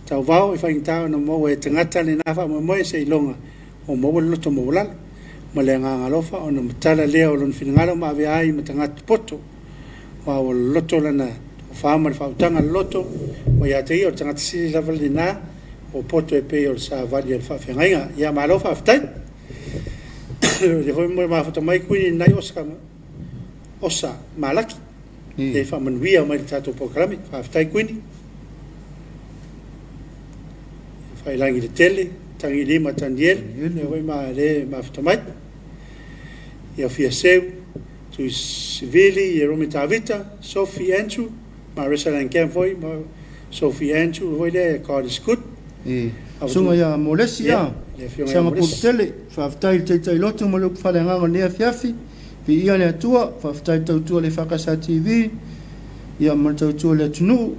tau vau, e whaingtau na mo e tangata le nā whamoe se ilonga o mo le loto mo lala. Ma le ngā ngalofa o na matala lea o lon whinangalo ma ave ai ma tangata poto. Wa o loto lana o whaama le whautanga loto. Wa ia te i o tangata sili lava le nā o poto e pe o sa vali al whawhengainga. Ia ma alofa aftai. Le hoi mo ma whata mai kuini nai osa malaki. Le whamanuia o mai tato pokarami. Aftai kuini. Whailangi le tele. Tangi lima tandiel. Le hoi ma le ma whata mai. Ia fia seu. Tui Sivili, ia Romi Tavita, Sophie Andrew, ma resalan ken foi, ma Sophie Andrew, foi le God is good. Sunga ia molesi ia. Sanga putele, whaftai teitai lotu mo luku whalenganga nea Afiafi, vi ia le atua, whaftai tautua le whakasa TV, ia man tautua le atunu,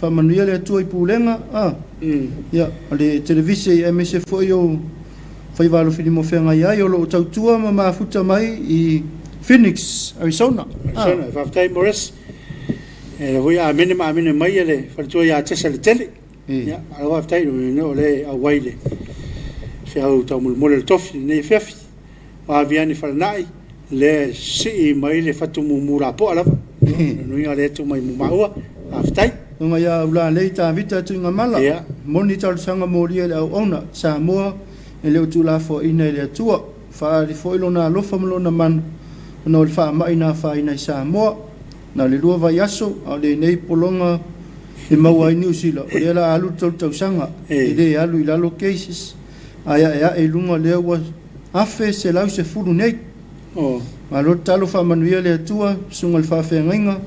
whamanuia le atua I pulenga, ia le televisi MSF foi o whaiwalo whini whenga ia, o lo tautua ma mafuta mai I Phoenix, Arizona. Arizona, whaftai Morris. E hui a mene mai ele, whalitua ia tesa le tele. Ia, alo whaftai no le a waile. Whiau tau mole le tofi, nei Afiafi. Wa aviani whalanai, le si mai le whatumu mura po alawa. Nui a le tu mai mumaua, whaftai. Nunga ia ula lei tā vita tu ngā mala. Moni tau sanga moria le au ona, Samoa, e leo tu la fo ina le atua. Whaari fo ilona alofa malona mana. No le wha mai nā whaina I Samoa, nā le lua vai aso, au le nei polonga I maua I New Zealand. O le ala alu tau sanga, I le alu I lalo cases, aia e lunga lea ua afe se lau se furu nei. Ma lo talo wha manuia le atua, sunga le whawhengainga,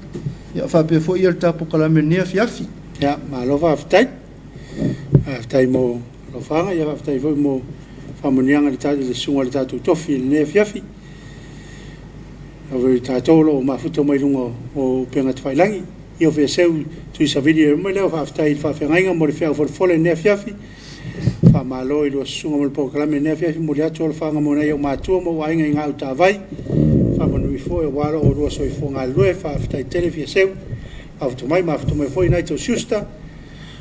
ia whape fo ia le tapo kalame nea Afiafi. Ia, ma lo whaftai. Whaftai mo lo whanga, ia whaftai fo mo whamanianga le tatu le sunga le tatu tofi le nea Afiafi. Awe tātou lo mafuta mai lunga o penga te whailangi. I o wheseu tui sa vidi e rumai leo whaftai whawhengainga mo le whiau whole nea Afiafi. Whamalo I lua sunga mo le pokalame nea Afiafi mo le atu o le whanga mo nei au mātua mo wainga I ngā utawai. Whamanui fo e waro o rua soi fo ngā lue whaftai tele wheseu. Mafuta mai fo I nai tau siusta.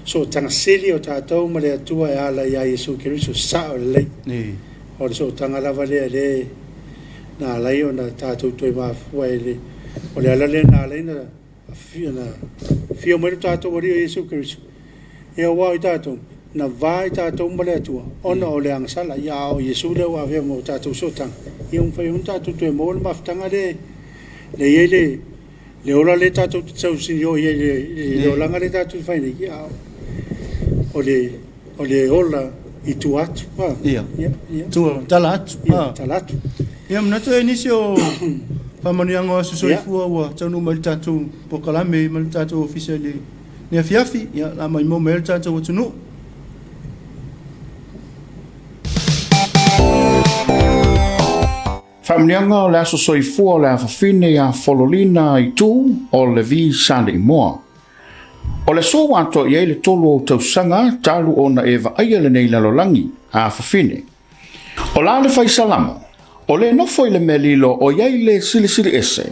So tanga sili o tātou mo le atua e ala I a Yesu Keriso sa o le lei. O le so tanga lava lea le na lai o na tātou toi mafua ele o le alale na lai na fia mai tātou wari o Yesu Christu. E o wau i tātou, na vai tātou mbale atua, ona o le angasala, ia o Yesu leo a vea mo tātou sotang. Ia mwhai un tātou tue mo le mafutanga le iele, le ola le tātou tau sinio, le olanga le tātou whaine, ia o le ola i tu atu. Ia, tu tala atu. Tala atu. Ia mnata e nisi o whamanianga o susoifua ua taunu mali tātou pokalame, mali tātou ofisa le ni Afiafi, ia la mai mo mele tātou o tunu. Whamanianga o le aso soifua o le awhawhine a Fololina i tū o le vi sane i moa. O le so wato i le tolu o tausanga talu o na eva aia le nei lalolangi a awhawhine. O la le whaisalama, o le nofo i le melilo o iei le silisili ese,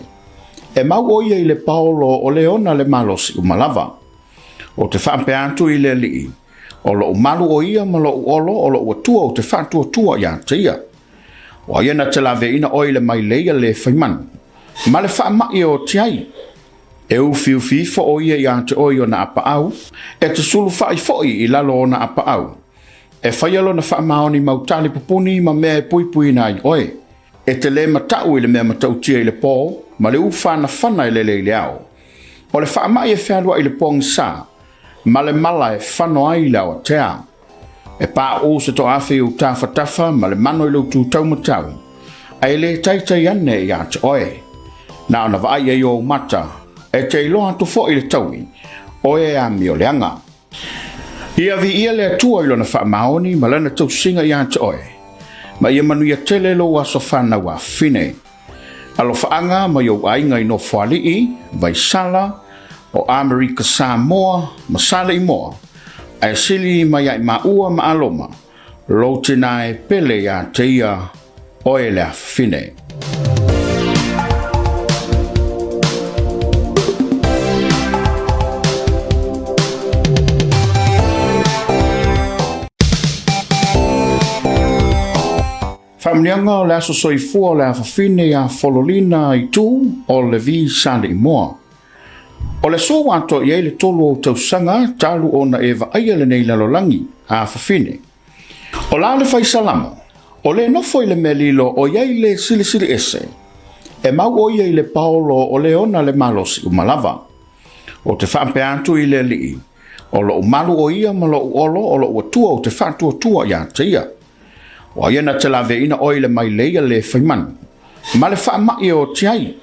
e mau o iei le paolo o le ona le malosi umalava. O te whampe atu i le lii, o lo umalu o ia ma lo uolo o lo uatua o te whantua ia te ia. O iena te lawe ina oile mai leia le whaimanu. Ma le whaamai o tiai. E ufiu fifo o ia ia te oi o na apa au. E te sulu whai foi i lalo o na apa au. E whaialo na whaamaoni mautali pupuni ma mea pui na i oi. E te le matau i le mea matau tia i le pō. Ma le ufana whana i le le au. O le whaamai e whalua i le pōng sa. Ma le mala e whano ai lau a tea. E pā o se to awhi u tawhatafa ma le mano i lau taumatau. Ai le taitai ane i ate oe. Na ona vai e o mata, e te iloa tu fo i le taui, oe a mi o leanga. Ia vi ia le atua ilo na whaamaoni ma lana tau singa i ate oe. Ma ia manu ia tele lo aso whana wa fine. Alo whaanga ma iau ainga i no whalii, vai sala, o Amerika Samoa, ma sala i moa. Ai sili mai ai maua ma aloma, lo tina e pele ya te ia oe le awhine. Whamnianga le aso soifua le awhine a Fololina i tū o le vi sane i moa. O le so wato i le tolu o tausanga talu o na eva aia le nei lalolangi a awhawhine. O la le whaisalama, o le nofo i le melilo o iei le silisili ese, e mau o iei le paolo o le ona le malosi umalava. O te whampe atu i le lii, o lo umalu o ia ma lo uolo o lo uatua o te whantua ia te ia. O iena te lawe ina oile mai leia le whaimanu, ma le whaamai o tiai.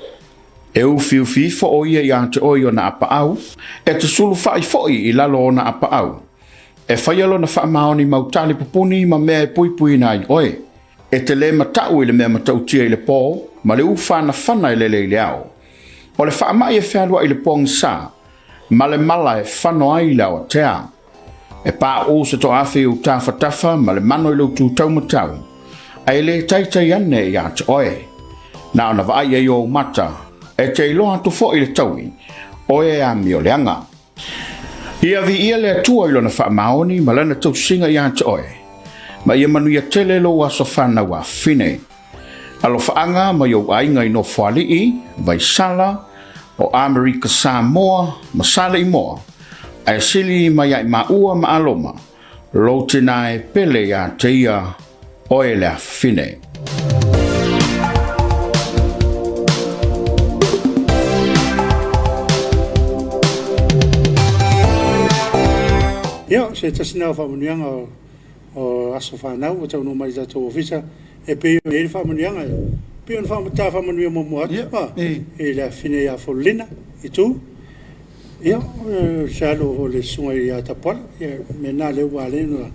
E ufiu fifo o ia ia te oi o na apa au, e te sulu whai foi i lalo o na apa au. E whaialo na whaamaoni mautali pupuni ma mea pui na i oe. E te le matau i le mea matau tia i le pō, ma le ufana whana i le au. O le whaamai e whalua i le pōng sa, ma le mala e whano ai lau a tea. E pā o se to awhi u tawhatafa ma le mano i lau taumatau. Ai le taitai ane i ate oe. Na ona vai e o mata, e te iloa tu fo i le taui, oe a mi o leanga. Ia vi ia le atua ilo na whaamaoni, ma lana tau singa i ante oe. Ma ia manu ia tele lo aso whana wa fine. Alo whaanga ma iau ainga i no whalii, vai sala, o Amerika Samoa, ma sala i moa. Ai sili ma iai maua ma aloma, lo tina e pele ia te ia, oe le a fine. Ia, se tasina o whamanianga o aso whanau, o tau no mai tātou ofisa, e peo e le whamanianga, peo na whamata whamania momo atu, e le whine ia Fololina, i tū. Ia, se alo o le sunga i a Tapua'iga, me nā leo wale no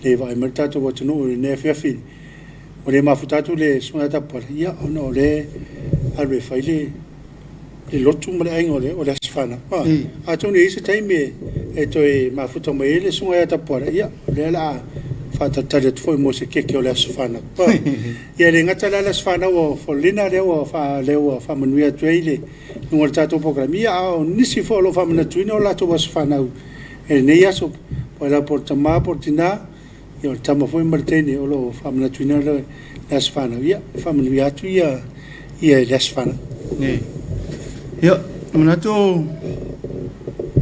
le vai mai tātou o tunu o le Afiafi, o le mafutatu le sunga i a Tapua'iga, ia, o le alwe whaile, le lotu male ainga o le asifana. A tōni isa taime e toi mafuta mai le sunga ia Tapua'iga, ia, le ala whatatare tu foi mo se keke o le asifana. Ia le ngata le asifana o Fololina leo o whamanuia tueile, nunga le tātou programi, ia o nisi fo lo whamana tuina o lato asifana u. E nei aso, po la por tama, por tina, ia o tama foi martene o lo whamana tuina le asifana. Ia, whamanuia tu ia le asifana. Ia, Manato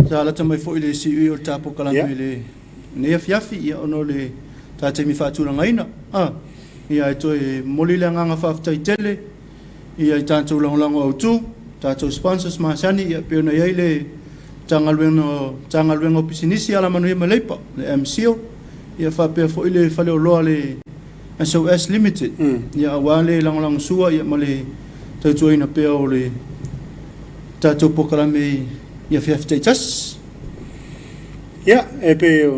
sala tamai fo ile si o tapo kala ile ne Afiafi ia ono le tate mi fatura ngaina ia to e molile nganga fa ftai tele ia tanto longo au tu tato sponsors masani ia pe na ile tangalwengo pisinisi ala manu ia malepa le MCO ia fa pe fo ile fa le lo le SOS limited ia wale lang sua ia male tatu ina pe o le tato pokalame ia fiafte tas ya epe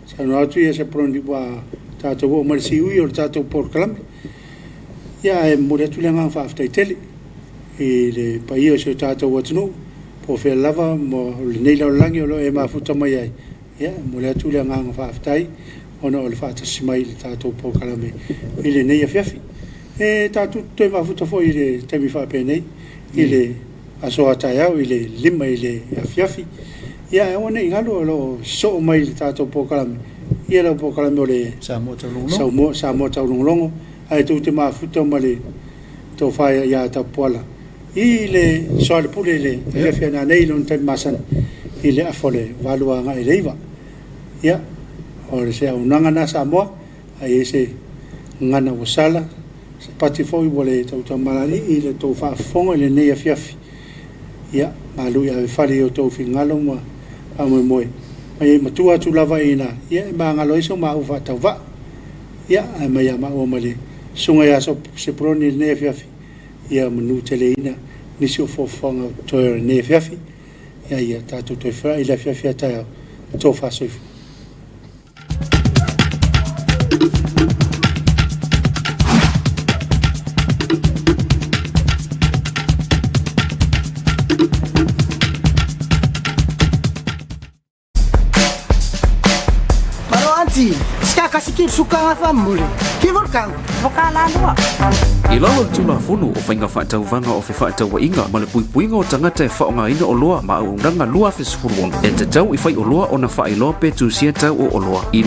sanoatu ia se prondi wa tato o marsi ui o tato pokalame ya e moretu lenga fa afte tele e le paio se tato watno po fe lava mo le nei la langi o e ma futa mai ai ya moretu lenga fa afte ono le fa tsimai le tato pokalame ile nei fiafi e tato to ma futa fo ile temi fa pe nei ile aso ataya ile lima ile Afiafi ia ona ingalo lo so mai tato pokalame ia lo pokalame ole Samoa taulongo ai tu te mafuta male to fai ia Tapua'iga ile so le pule ile Afiafi na nei lon te masan ile afole valuanga ile iva ia ole se unanga na Samoa ai se ngana wasala se pati foi vole to malani ile to fa fongo ile nei Afiafi ia malu ia fali o to fingalo mo amo moi ai matua tu lava ina ia mangalo iso ma ufa tava ia mai ama o mali sunga ya so se proni ne Afiafi ia manu teleina ni so fofonga to ne Afiafi ia tatu to fra ila Afiafi ata to fa so Ska sikir suka ngafa mule. Kivor kang. Vokala lua. I lalo tula funu o whainga whaatauwanga o Tapua'iga ma le puipuinga o tangata e whaongaina o loa ma au ndanga lua fesfuruon. E te tau i whai o loa o na whailoa pe tu sia tau o loa.